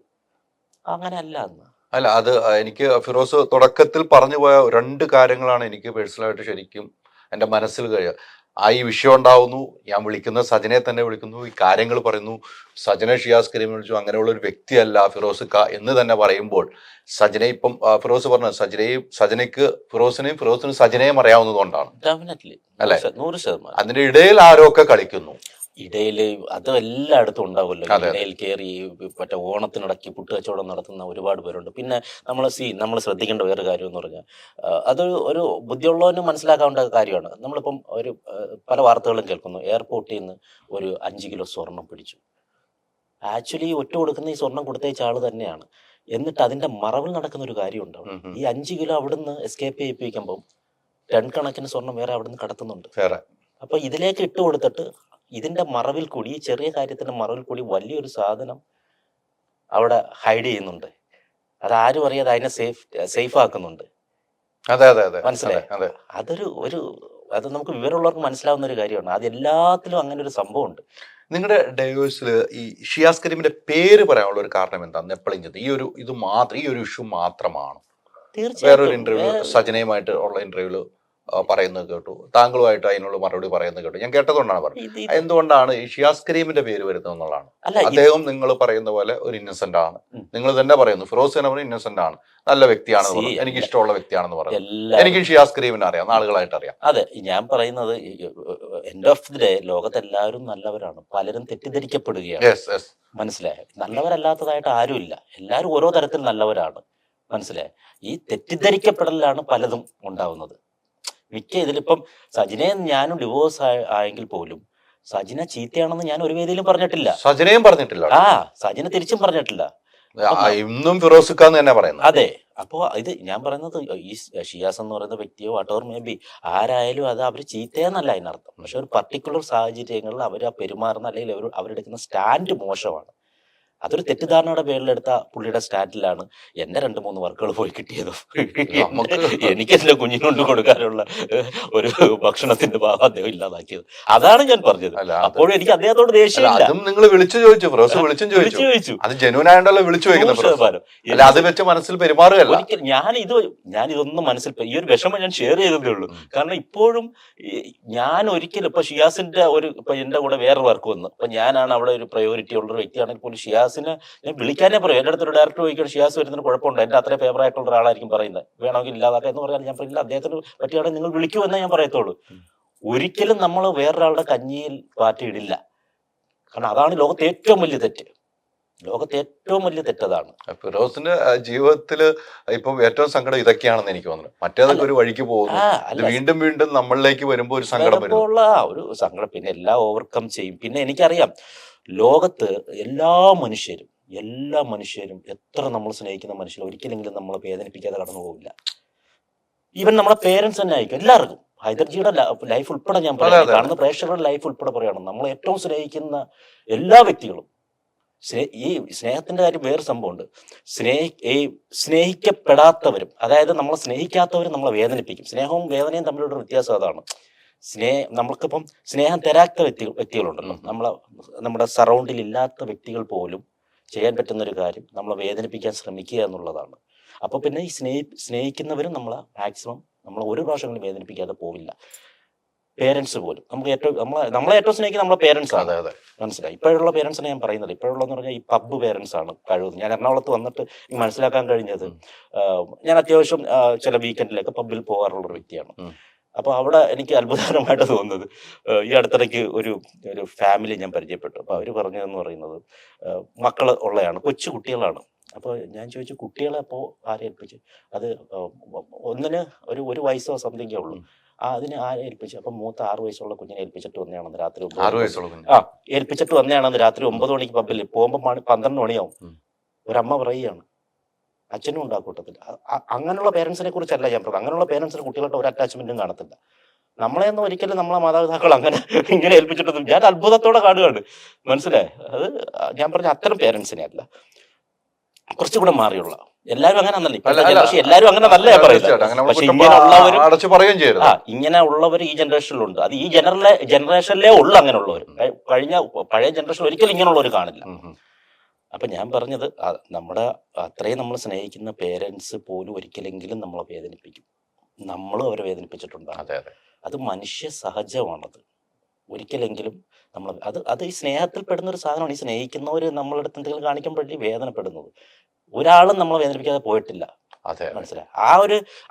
അങ്ങനെ അല്ല എന്ന്. അല്ല, അത് എനിക്ക് ഫിറോസ് തുടക്കത്തിൽ പറഞ്ഞു പോയ 2 കാര്യങ്ങളാണ് എനിക്ക് പേഴ്സണലായിട്ട് ശരിക്കും എൻ്റെ മനസ്സിൽ കഴിയുക. ഈ വിഷയം ഉണ്ടാവുന്നു, ഞാൻ വിളിക്കുന്ന സജനയെ തന്നെ വിളിക്കുന്നു, ഈ കാര്യങ്ങൾ പറയുന്നു, സജന ഷിയാസ് കരീമിനെ വിളിച്ചു, അങ്ങനെയുള്ള ഒരു വ്യക്തിയല്ല ഫിറോസ് എന്ന് തന്നെ പറയുമ്പോൾ സജന ഇപ്പം ഫിറോസ് പറഞ്ഞ സജനയ്ക്ക് ഫിറോസിനെയും ഫിറോസിനും സജനയും അറിയാവുന്നതുകൊണ്ടാണ്. അല്ലെ? 100%. അതിന്റെ ഇടയിൽ ആരോ ഒക്കെ കളിക്കുന്നു. ഇടയില് അത് എല്ലായിടത്തും ഉണ്ടാവുമല്ലോ. ഇടയിൽ കയറി മറ്റേ ഓണത്തിനിടയ്ക്ക് പുട്ടുകച്ചവടം നടത്തുന്ന ഒരുപാട് പേരുണ്ട്. പിന്നെ നമ്മൾ ശ്രദ്ധിക്കേണ്ട വേറെ കാര്യം എന്ന് പറഞ്ഞാൽ അത് ഒരു ബുദ്ധിയുള്ളവന് മനസ്സിലാക്കാവേണ്ട കാര്യമാണ്. നമ്മളിപ്പം പല വാർത്തകളും കേൾക്കുന്നു, എയർപോർട്ടിൽ നിന്ന് ഒരു 5 കിലോ സ്വർണം പിടിച്ചു. ആക്ച്വലി ഒറ്റ കൊടുക്കുന്ന ഈ സ്വർണം കൊടുത്തേച്ച ആള് തന്നെയാണ്. എന്നിട്ട് അതിന്റെ മറവിൽ നടക്കുന്ന ഒരു കാര്യം ഉണ്ടാവും. ഈ 5 കിലോ അവിടുന്ന് എസ്കേപ്പ് ചെയ്യിപ്പിക്കുമ്പോൾ ടൺ കണക്കിന് സ്വർണം വേറെ അവിടുന്ന് കടത്തുന്നുണ്ട്. അപ്പൊ ഇതിലേക്ക് ഇട്ട് കൊടുത്തിട്ട് ഇതിന്റെ മറവിൽ കൂടി, ഈ ചെറിയ കാര്യത്തിന്റെ മറവിൽ കൂടി വലിയൊരു സാധനം അവിടെ ഹൈഡ് ചെയ്യുന്നുണ്ട്. അതാരും അറിയാതെ അതിനെ സേഫ് ആക്കുന്നുണ്ട്. മനസ്സിലായി? അത് നമുക്ക് വിവരമുള്ളവർക്ക് മനസ്സിലാവുന്ന ഒരു കാര്യമാണ്. അത് എല്ലാത്തിലും അങ്ങനെ ഒരു സംഭവം ഉണ്ട്. നിങ്ങളുടെ ഡൈവേഴ്സിൽ ഈ ഷിയാസ് കരീമിന്റെ പേര് പറയാനുള്ള ഒരു കാരണം എന്താണ്? എപ്പോഴും ഈ ഒരു ഇഷ്യൂ മാത്രമാണ്. വേറൊരു ഇന്റർവ്യൂ സജനയുമായിട്ട് ഉള്ള ഇന്റർവ്യൂല് പറയുന്നത് കേട്ടു, താങ്കളുമായിട്ട് അതിനുള്ള മറുപടി പറയുന്നത് കേട്ടു. ഞാൻ കേട്ടതുകൊണ്ടാണ് പറഞ്ഞത്. എന്തുകൊണ്ടാണ് ഈ ഷിയാസ് കരീമിന്റെ പേര് വരുന്നത് എന്നുള്ളതാണ്. അദ്ദേഹം നിങ്ങൾ പറയുന്ന പോലെ ഒരു ഇന്നസെന്റ് ആണ്. നിങ്ങൾ തന്നെ പറയുന്നു, ഫിറോസ് തന്നെ പറയുന്നത് ഇന്നസെന്റ് ആണ്, നല്ല വ്യക്തിയാണെന്ന് പറഞ്ഞു, എനിക്ക് ഇഷ്ടമുള്ള വ്യക്തിയാണെന്ന് പറഞ്ഞു. എനിക്ക് ഷിയാസ് കരീമിനെ അറിയാം, നാളുകളായിട്ട് അറിയാം. അതെ, ഞാൻ പറയുന്നത് എൻഡ് ഓഫ് ദി ഡേ ലോകത്തെല്ലാവരും നല്ലവരാണ്, പലരും തെറ്റിദ്ധരിക്കപ്പെടുകയാണ്. മനസ്സിലായി? നല്ലവരല്ലാത്തതായിട്ട് ആരുമില്ല, എല്ലാവരും ഓരോ തരത്തിൽ നല്ലവരാണ്. മനസ്സിലായി? ഈ തെറ്റിദ്ധരിക്കപ്പെടലാണ് പലതും ഉണ്ടാവുന്നത്. മിക്ക ഇതിലിപ്പം സജിനയും ഞാനും ഡിവോഴ്സ് ആയെങ്കിൽ പോലും സജിന ചീത്തയാണെന്ന് ഞാൻ ഒരു വേദിയിലും പറഞ്ഞിട്ടില്ല. സജിനയും പറഞ്ഞിട്ടില്ല. സജിന തിരിച്ചും പറഞ്ഞിട്ടില്ല. ഇന്നും ഫിറോസ്ക്കാന്ന് തന്നെ പറയുന്നത്. അതെ. അപ്പോ ഇത് ഞാൻ പറയുന്നത് ഈ ഷിയാസ് എന്ന് പറയുന്ന വ്യക്തിയോ വാട്ടവർ മേ ബി ആരായാലും അത് അവർ ചീത്തയെന്നല്ല അതിനർത്ഥം. പക്ഷെ ഒരു പർട്ടിക്കുലർ സാഹചര്യങ്ങളിൽ അവർ പെരുമാറുന്ന അല്ലെങ്കിൽ അവരെടുക്കുന്ന സ്റ്റാൻഡ് മോശമാണ്. അതൊരു തെറ്റിദ്ധാരണയുടെ പേരിലെടുത്ത പുള്ളിയുടെ സ്റ്റാൻഡിലാണ് എൻ്റെ 2-3 വർക്കുകൾ പോയി കിട്ടിയതും. എനിക്ക് എന്റെ കുഞ്ഞിനോണ്ട് കൊടുക്കാനുള്ള ഒരു ഭക്ഷണത്തിന്റെ ഭാഗം അദ്ദേഹം ഇല്ലാതാക്കിയത്. അതാണ് ഞാൻ പറഞ്ഞത്. അപ്പോഴും എനിക്ക് അദ്ദേഹത്തോട് ദേഷ്യമില്ല. നിങ്ങൾ വിളിച്ചു ചോദിച്ചു, ഫിറോസ് വിളിച്ചും ചോദിച്ചു. അത് ജെന്യൂൻ ആയതുകൊണ്ടല്ലോ വിളിച്ചു ചോദിക്കുന്നത്. അത് വെച്ച് മനസ്സിൽ പെരുമാറുകയല്ല. ഞാനിതൊന്നും മനസ്സിൽ ഈ ഒരു വിഷമം ഞാൻ ഷെയർ ചെയ്തതേ ഉള്ളൂ. കാരണം ഇപ്പോഴും ഞാൻ ഒരിക്കലും ഇപ്പൊ ഷിയാസിന്റെ ഇപ്പൊ എന്റെ കൂടെ വേറെ വർക്ക് വന്നു, അപ്പൊ ഞാനാണ് അവിടെ ഒരു പ്രയോറിറ്റി ഉള്ള ഒരു വ്യക്തിയാണെങ്കിൽ പോലും ഷിയാസിനെ ഞാൻ വിളിക്കാനേ പറയും. എൻ്റെ അടുത്തൊരു ഡയറക്ടർ ചോദിക്കണം, ഷിയാസ് വരുന്നതിന് കുഴപ്പമുണ്ട്, എൻ്റെ അത്രയും ഫേവർ ആയിട്ടുള്ള ഒരാളായിരിക്കും പറയുന്നത്, വേണമെങ്കിൽ ഇല്ലാതാക്കാം എന്ന് പറഞ്ഞാൽ ഞാൻ പറയില്ല, അദ്ദേഹത്തിന് പറ്റിയാണെങ്കിൽ നിങ്ങൾ വിളിക്കുമെന്നേ ഞാൻ പറയത്തുള്ളൂ. ഒരിക്കലും നമ്മൾ വേറൊരാളുടെ കഞ്ഞിയിൽ പാറ്റിയിടില്ല. കാരണം അതാണ് ലോകത്തെ ഏറ്റവും വലിയ തെറ്റ്. ലോകത്തെ ഏറ്റവും വലിയ തെറ്റതാണ്. ഫിറോസിന്റെ ജീവിതത്തില് ഇപ്പൊ ഏറ്റവും സങ്കടം ഇതൊക്കെയാണെന്ന് എനിക്ക് തോന്നുന്നു. മറ്റേതൊക്കെ ഒരു വഴിക്ക് പോകുന്നു, വീണ്ടും വീണ്ടും നമ്മളിലേക്ക് വരുമ്പോ ഒരു സങ്കടം ഒരു സങ്കടം. പിന്നെ എല്ലാം ഓവർകം ചെയ്യും. പിന്നെ എനിക്കറിയാം ലോകത്ത് എല്ലാ മനുഷ്യരും എത്ര നമ്മൾ സ്നേഹിക്കുന്ന മനുഷ്യർ ഒരിക്കലെങ്കിലും നമ്മളെ വേദനിപ്പിക്കാതെ കടന്നു പോകില്ല. ഈവൻ നമ്മളെ പേരൻസ് തന്നെ ആയിരിക്കും എല്ലാവർക്കും. ഹൈദർജിയുടെ ലൈഫ് ഉൾപ്പെടെ ഞാൻ പറയാം, കാണുന്ന പ്രേക്ഷകരുടെ ലൈഫ് ഉൾപ്പെടെ പറയണം, നമ്മൾ ഏറ്റവും സ്നേഹിക്കുന്ന എല്ലാ വ്യക്തികളും ഈ സ്നേഹത്തിന്റെ കാര്യം വേറെ സംഭവമുണ്ട്. ഈ സ്നേഹിക്കപ്പെടാത്തവരും, അതായത് നമ്മളെ സ്നേഹിക്കാത്തവരും നമ്മളെ വേദനിപ്പിക്കും. സ്നേഹവും വേദനയും തമ്മിലുള്ള വ്യത്യാസം അതാണ്. നമുക്കിപ്പം സ്നേഹം തരാത്ത വ്യക്തികളുണ്ടല്ലോ, നമ്മുടെ സറൗണ്ടിൽ ഇല്ലാത്ത വ്യക്തികൾ പോലും ചെയ്യാൻ പറ്റുന്ന ഒരു കാര്യം നമ്മളെ വേദനിപ്പിക്കാൻ ശ്രമിക്കുക എന്നുള്ളതാണ്. അപ്പൊ പിന്നെ ഈ സ്നേഹിക്കുന്നവരും നമ്മളെ മാക്സിമം നമ്മളെ ഒരു പ്രാവശ്യം വേദനിപ്പിക്കാതെ പോവില്ല. പേരൻസ് പോലും നമുക്ക് ഏറ്റവും നമ്മളെ ഏറ്റവും സ്നേഹിക്കുന്ന നമ്മളെ പേരൻസ് ആണ്. മനസ്സിലായി? ഇപ്പോഴുള്ള പേരൻസിനെ ഞാൻ പറയുന്നത്, ഇപ്പോഴുള്ളതെന്ന് പറഞ്ഞാൽ ഈ പബ്ബ് പേരൻസ് ആണ് കഴിവതും. ഞാൻ എറണാകുളത്ത് വന്നിട്ട് മനസ്സിലാക്കാൻ കഴിഞ്ഞത്, ഞാൻ അത്യാവശ്യം ചില വീക്കെൻഡിലൊക്കെ പബ്ബിൽ പോകാറുള്ള ഒരു വ്യക്തിയാണ്. അപ്പൊ അവിടെ എനിക്ക് അത്ഭുതകരമായിട്ട് തോന്നുന്നത്, ഈ അടുത്തിടയ്ക്ക് ഒരു ഫാമിലി ഞാൻ പരിചയപ്പെട്ടു. അപ്പൊ അവര് പറഞ്ഞതെന്ന് പറയുന്നത്, മക്കള് ഉള്ളതാണ്, കൊച്ചു കുട്ടികളാണ്. അപ്പോൾ ഞാൻ ചോദിച്ചു, കുട്ടികളെ അപ്പോൾ ആരെ ഏൽപ്പിച്ചു? അത് ഒന്നിന് ഒരു വയസ്സോ സംതിങ്ങേ ഉള്ളൂ. അതിന് ആരെ ഏൽപ്പിച്ചു? അപ്പം മൂത്ത 6 വയസ്സുള്ള കുഞ്ഞിനെ ഏൽപ്പിച്ചിട്ട് വന്നതാണെന്ന് രാത്രി 9 ഏൽപ്പിച്ചിട്ട് വന്നതാണെന്ന് രാത്രി 9 മണിക്ക് പബ്ബിൽ പോകുമ്പോൾ 12 മണിയാവും. ഒരമ്മ പറയുകയാണ്, അച്ഛനും ഉണ്ടാക്കൂട്ടത്തില്ല. അങ്ങനെയുള്ള പേരൻസിനെ കുറിച്ചല്ല ഞാൻ പറഞ്ഞത്. അങ്ങനെയുള്ള പേരൻസിന് കുട്ടികളുടെ ഒരു അറ്റാച്ച്മെന്റും കാണത്തില്ല. നമ്മളെയൊന്നും ഒരിക്കലും നമ്മളെ മാതാപിതാക്കൾ ഇങ്ങനെ ഏൽപ്പിച്ചിട്ടൊന്നും ഞാൻ അത്ഭുതത്തോടെ കാണുകയാണ്. മനസ്സിലായി? അത് ഞാൻ പറഞ്ഞ അത്തരം പേരൻസിനെ അല്ല, കുറച്ചുകൂടെ മാറിയുള്ള എല്ലാരും അങ്ങനെ ആണല്ലോ. എല്ലാരും അങ്ങനെ നല്ല പറയുന്നത്. പക്ഷെ ഇങ്ങനെ ഉള്ളവർ ഈ ജനറേഷനിലുണ്ട്. അത് ഈ ജനറേഷനിലേ ഉള്ളു അങ്ങനെയുള്ളവർ. പഴയ ജനറേഷൻ ഒരിക്കലും ഇങ്ങനെയുള്ളവർ കാണില്ല. അപ്പൊ ഞാൻ പറഞ്ഞത്, നമ്മുടെ അത്രയും നമ്മൾ സ്നേഹിക്കുന്ന പേരൻസ് പോലും ഒരിക്കലെങ്കിലും നമ്മളെ വേദനിപ്പിക്കും. നമ്മളും അവരെ വേദനിപ്പിച്ചിട്ടുണ്ടാകും. അത് മനുഷ്യ സഹജമാണത്. ഒരിക്കലെങ്കിലും അത് ഈ സ്നേഹത്തിൽ പെടുന്ന ഒരു സാധനമാണ്. ഈ സ്നേഹിക്കുന്നവര് നമ്മളടുത്ത് എന്തെങ്കിലും കാണിക്കുമ്പോഴേ വേദനപ്പെടുന്നത്. ഒരാളും നമ്മളെ വേദനിപ്പിക്കാതെ പോയിട്ടില്ല. മനസ്സിലായി?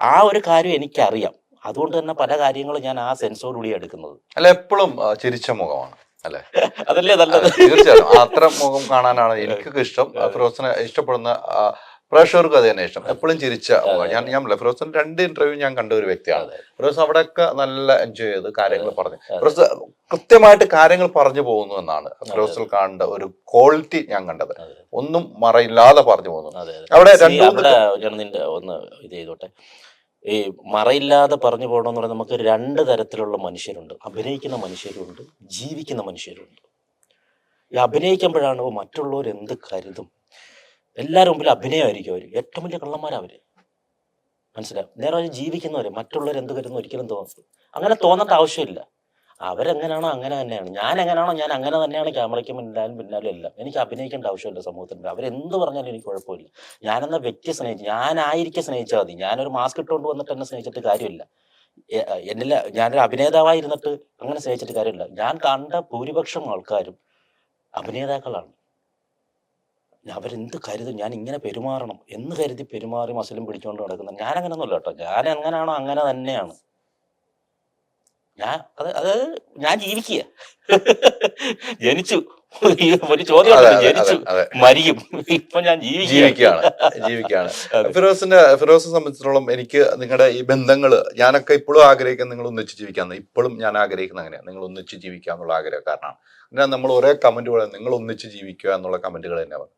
ആ ഒരു കാര്യം എനിക്കറിയാം. അതുകൊണ്ട് തന്നെ പല കാര്യങ്ങളും ഞാൻ ആ സെൻസോടുകൂടി എടുക്കുന്നത്. അല്ല, എപ്പോഴും ചിരിച്ച മുഖമാണ് അല്ലെ? അതല്ലേ നല്ലത്? തീർച്ചയായും അത്തരം മുഖം കാണാനാണ് എനിക്കൊക്കെ ഇഷ്ടം. ഫിറോസിനെ ഇഷ്ടപ്പെടുന്ന പ്രേക്ഷകർക്ക് അത് തന്നെ ഇഷ്ടം. എപ്പോഴും ചിരിച്ച ഞാൻ ഫിറോസിന്റെ 2 ഇന്റർവ്യൂ ഞാൻ കണ്ട ഒരു വ്യക്തിയാണ്. ഫിറോസ് അവിടെയൊക്കെ നല്ല എൻജോയ് ചെയ്ത് കാര്യങ്ങൾ പറഞ്ഞു. ഫിറോസ് കൃത്യമായിട്ട് കാര്യങ്ങൾ പറഞ്ഞു പോകുന്നു എന്നാണ് ഫിറോസിൽ കാണേണ്ട ഒരു ക്വാളിറ്റി ഞാൻ കണ്ടത്. ഒന്നും മറയില്ലാതെ പറഞ്ഞു പോകുന്നു. അവിടെ ഒന്ന് ഇത് ചെയ്തോട്ടെ, ഈ മറയില്ലാതെ പറഞ്ഞു പോകണമെന്ന് പറഞ്ഞാൽ നമുക്ക് 2 തരത്തിലുള്ള മനുഷ്യരുണ്ട്. അഭിനയിക്കുന്ന മനുഷ്യരുണ്ട്, ജീവിക്കുന്ന മനുഷ്യരുണ്ട്. ഈ അഭിനയിക്കുമ്പോഴാണ് മറ്റുള്ളവർ എന്ത് കരുതും, എല്ലാവരും മുമ്പിൽ അഭിനയമായിരിക്കും. അവർ ഏറ്റവും വലിയ കള്ളന്മാരവര്. മനസ്സിലാവും? നേരെ ജീവിക്കുന്നവര് മറ്റുള്ളവർ എന്ത് കരുതുന്നു ഒരിക്കലും തോന്നുന്നു അങ്ങനെ തോന്നേണ്ട ആവശ്യമില്ല. അവരെങ്ങനെയാണോ അങ്ങനെ തന്നെയാണ്. ഞാൻ എങ്ങനെയാണോ ഞാൻ അങ്ങനെ തന്നെയാണ്. ക്യാമറയ്ക്ക് പിന്നാലും എല്ലാം. എനിക്ക് അഭിനയിക്കേണ്ട ആവശ്യമില്ല സമൂഹത്തിൽ. അവരെന്ത് പറഞ്ഞാലും എനിക്ക് കുഴപ്പമില്ല. ഞാനെന്ന വ്യക്തിയെ സ്നേഹിച്ചു, ഞാനായിരിക്കും സ്നേഹിച്ചാൽ മതി. ഞാനൊരു മാസ്ക് ഇട്ടുകൊണ്ട് വന്നിട്ട് എന്നെ സ്നേഹിച്ചിട്ട് കാര്യമില്ല. ഞാനൊരു അഭിനേതാവായിരുന്നിട്ട് അങ്ങനെ സ്നേഹിച്ചിട്ട് കാര്യമില്ല. ഞാൻ കണ്ട ഭൂരിപക്ഷം ആൾക്കാരും അഭിനേതാക്കളാണ്. അവരെന്ത് കരുതും, ഞാൻ ഇങ്ങനെ പെരുമാറണം എന്ന് കരുതി പെരുമാറി മസിലും പിടിച്ചുകൊണ്ട് നടക്കുന്നത്. ഞാൻ അങ്ങനെയൊന്നുമില്ല കേട്ടോ. ഞാൻ എങ്ങനെയാണോ അങ്ങനെ തന്നെയാണ്. ഞാൻ ജീവിക്കുക. ജനിച്ചു, ഒരു ചോദ്യം ജനിച്ചു മരിക്കും. ഇപ്പൊ ഞാൻ ജീവിക്കുകയാണ്. ഫിറോസിനെ സംബന്ധിച്ചിടത്തോളം എനിക്ക് നിങ്ങളുടെ ഈ ബന്ധങ്ങള്, ഞാനൊക്കെ ഇപ്പോഴും ആഗ്രഹിക്കുന്നത് നിങ്ങൾ ഒന്നിച്ച് ജീവിക്കാന്ന്. ഇപ്പോഴും ഞാൻ ആഗ്രഹിക്കുന്നത് അങ്ങനെയാണ്, നിങ്ങൾ ഒന്നിച്ച് ജീവിക്കുക എന്നുള്ള ആഗ്രഹക്കാരനാണ്. പിന്നെ നമ്മൾ ഒരേ കമന്റ് പറയാം, നിങ്ങൾ ഒന്നിച്ച് ജീവിക്കുക എന്നുള്ള കമന്റുകൾ തന്നെ പറഞ്ഞു.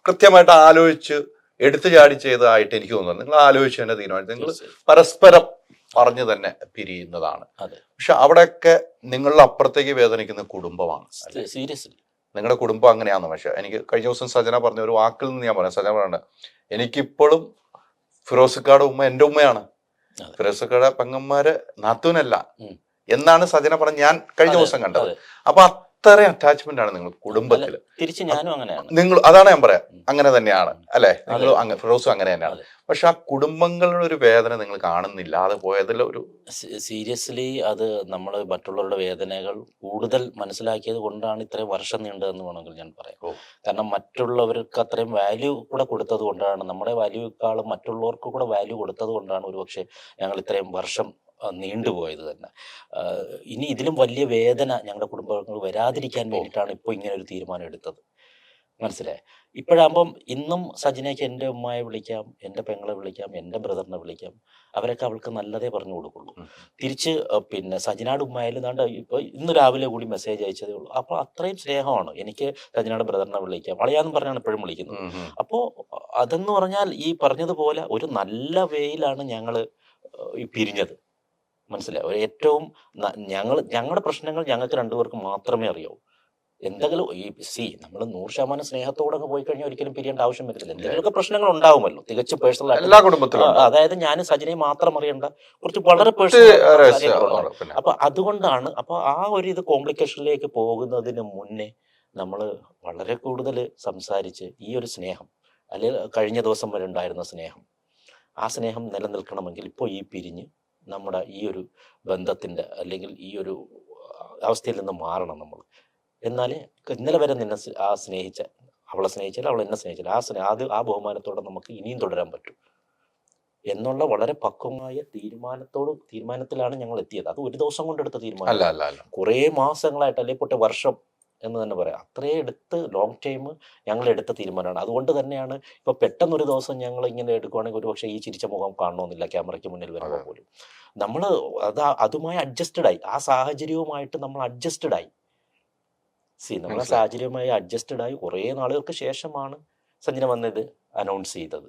കൃത്യമായിട്ട് ആലോചിച്ച് എടുത്തു ചാടി ചെയ്തതായിട്ട് എനിക്ക് തോന്നുന്നു. നിങ്ങൾ ആലോചിച്ച് തന്നെ തീരുമാനിച്ചു. നിങ്ങൾ പരസ്പരം പറഞ്ഞു തന്നെ പിരിയുന്നതാണ്. പക്ഷെ അവിടെയൊക്കെ നിങ്ങളുടെ അപ്പുറത്തേക്ക് വേദനിക്കുന്ന കുടുംബമാണ്. സീരിയസ്ലി നിങ്ങളുടെ കുടുംബം അങ്ങനെയാണെന്ന്. പക്ഷെ എനിക്ക് കഴിഞ്ഞ ദിവസം സജന പറഞ്ഞ ഒരു വാക്കിൽ നിന്ന് ഞാൻ പറയാം. സജന പറയണ്ട, എനിക്കിപ്പോഴും ഫിറോസിക്കാടെ ഉമ്മ എൻ്റെ ഉമ്മയാണ്, ഫിറോസിക്കാടെ പെങ്ങന്മാര് നാത്തൂനല്ല എന്നാണ് സജന പറഞ്ഞ് ഞാൻ കഴിഞ്ഞ ദിവസം കണ്ടത്. അപ്പൊ അത്രയും അറ്റാച്ച്മെന്റ് ആണ് നിങ്ങൾ കുടുംബത്തില്. തിരിച്ച് ഞാനും അങ്ങനെയാണ്. നിങ്ങൾ അതാണ് ഞാൻ പറയാം, അങ്ങനെ തന്നെയാണ് അല്ലെ? നിങ്ങൾ ഫിറോസും അങ്ങനെ തന്നെയാണ്. പക്ഷെ ആ കുടുംബങ്ങളുടെ ഒരു വേദന നിങ്ങൾ കാണുന്നില്ല. അത് പോയതിൽ ഒരു സീരിയസ്ലി അത് നമ്മൾ മറ്റുള്ളവരുടെ വേദനകൾ കൂടുതൽ മനസ്സിലാക്കിയത് കൊണ്ടാണ് ഇത്രയും വർഷം നീണ്ടതെന്ന് വേണമെങ്കിൽ ഞാൻ പറയാം. കാരണം മറ്റുള്ളവർക്ക് അത്രയും വാല്യൂ കൂടെ കൊടുത്തത് കൊണ്ടാണ്, നമ്മുടെ വാല്യൂക്കാളും മറ്റുള്ളവർക്ക് കൂടെ വാല്യൂ കൊടുത്തത് കൊണ്ടാണ് ഒരുപക്ഷെ ഞങ്ങൾ ഇത്രയും വർഷം നീണ്ടുപോയത് തന്നെ. ഇനി ഇതിലും വലിയ വേദന ഞങ്ങളുടെ കുടുംബങ്ങൾ വരാതിരിക്കാൻ വേണ്ടിയിട്ടാണ് ഇപ്പോൾ ഇങ്ങനെ ഒരു തീരുമാനം എടുത്തത്. മനസ്സിലായി? ഇപ്പോഴാകുമ്പം ഇന്നും സജിനയ്ക്ക് എൻ്റെ ഉമ്മയെ വിളിക്കാം, എൻ്റെ പെങ്ങളെ വിളിക്കാം, എൻ്റെ ബ്രദറിനെ വിളിക്കാം. അവരൊക്കെ അവൾക്ക് നല്ലതേ പറഞ്ഞു കൊടുക്കുള്ളൂ. തിരിച്ച് പിന്നെ സജിനാട് ഉമ്മയിൽ നിന്നാണ്ട് ഇപ്പോൾ ഇന്ന് രാവിലെ കൂടി മെസ്സേജ് അയച്ചതേ ഉള്ളൂ. അപ്പോൾ അത്രയും സ്നേഹമാണ് എനിക്ക്. സജിനാട് ബ്രദറിനെ വിളിക്കാം, വളയാന്നും പറഞ്ഞാണ് എപ്പോഴും വിളിക്കുന്നത്. അപ്പോൾ അതെന്ന് പറഞ്ഞാൽ ഈ പറഞ്ഞതുപോലെ ഒരു നല്ല വേയിലാണ് ഞങ്ങൾ ഈ പിരിഞ്ഞത്. മനസ്സിലായി? ഏറ്റവും ഞങ്ങളുടെ പ്രശ്നങ്ങൾ ഞങ്ങൾക്ക് 2 പേർക്ക് മാത്രമേ അറിയാവൂ. എന്തെങ്കിലും നമ്മൾ 100% സ്നേഹത്തോടൊക്കെ പോയി കഴിഞ്ഞാൽ ഒരിക്കലും പിരിയേണ്ട ആവശ്യം വരത്തില്ല. എന്തെങ്കിലുമൊക്കെ പ്രശ്നങ്ങൾ ഉണ്ടാവുമല്ലോ, തികച്ചും പേഴ്സണൽ ആയിട്ട്. എല്ലാ കുടുംബത്തിലും അതായത് ഞാൻ സജിനെ മാത്രം അറിയേണ്ട കുറച്ച് വളരെ പേഴ്സണൽ കാര്യങ്ങളുണ്ടാവും. പിന്നെ അപ്പൊ അതുകൊണ്ടാണ് അപ്പൊ ആ ഒരു ഇത് കോംപ്ലിക്കേഷനിലേക്ക് പോകുന്നതിന് മുന്നേ നമ്മൾ വളരെ കൂടുതൽ സംസാരിച്ച് ഈ ഒരു സ്നേഹം, അല്ലെങ്കിൽ കഴിഞ്ഞ ദിവസം വരെ ഉണ്ടായിരുന്ന സ്നേഹം, ആ സ്നേഹം നിലനിൽക്കണമെങ്കിൽ ഇപ്പോൾ ഈ പിരിഞ്ഞ് നമ്മുടെ ഈ ഒരു ബന്ധത്തിൻ്റെ അല്ലെങ്കിൽ ഈ ഒരു അവസ്ഥയിൽ നിന്ന് മാറണം നമ്മൾ. എന്നാലേ ഇന്നലെ വരെ നിന്നെ സ്നേഹിച്ച, അവളെ സ്നേഹിച്ചാൽ അവൾ എന്നെ സ്നേഹിച്ചാൽ ആ ബഹുമാനത്തോടെ നമുക്ക് ഇനിയും തുടരാൻ പറ്റും എന്നുള്ള വളരെ പക്വമായ തീരുമാനത്തിലാണ് ഞങ്ങൾ എത്തിയത്. അത് ഒരു ദിവസം കൊണ്ടെടുത്ത തീരുമാനം, കുറേ മാസങ്ങളായിട്ട്, അല്ലെങ്കിൽ പൊട്ടെ വർഷം എന്ന് തന്നെ പറയാം, അത്രയും എടുത്ത് ലോങ് ടൈം ഞങ്ങൾ എടുത്ത തീരുമാനമാണ്. അതുകൊണ്ട് തന്നെയാണ് ഇപ്പോൾ പെട്ടെന്നൊരു ദിവസം ഞങ്ങൾ ഇങ്ങനെ എടുക്കുവാണെങ്കിൽ ഒരു പക്ഷേ ഈ ചിരിച്ച മുഖം കാണണമെന്നില്ല ക്യാമറയ്ക്ക് മുന്നിൽ വരുമ്പോൾ പോലും. നമ്മൾ അതുമായി അഡ്ജസ്റ്റഡായി, ആ സാഹചര്യവുമായിട്ട് നമ്മൾ അഡ്ജസ്റ്റഡായി. നമ്മളെ സാഹചര്യവുമായി അഡ്ജസ്റ്റഡായി കുറേ നാളുകൾക്ക് ശേഷമാണ് സഞ്ജന വന്നത് അനൗൺസ് ചെയ്തത്.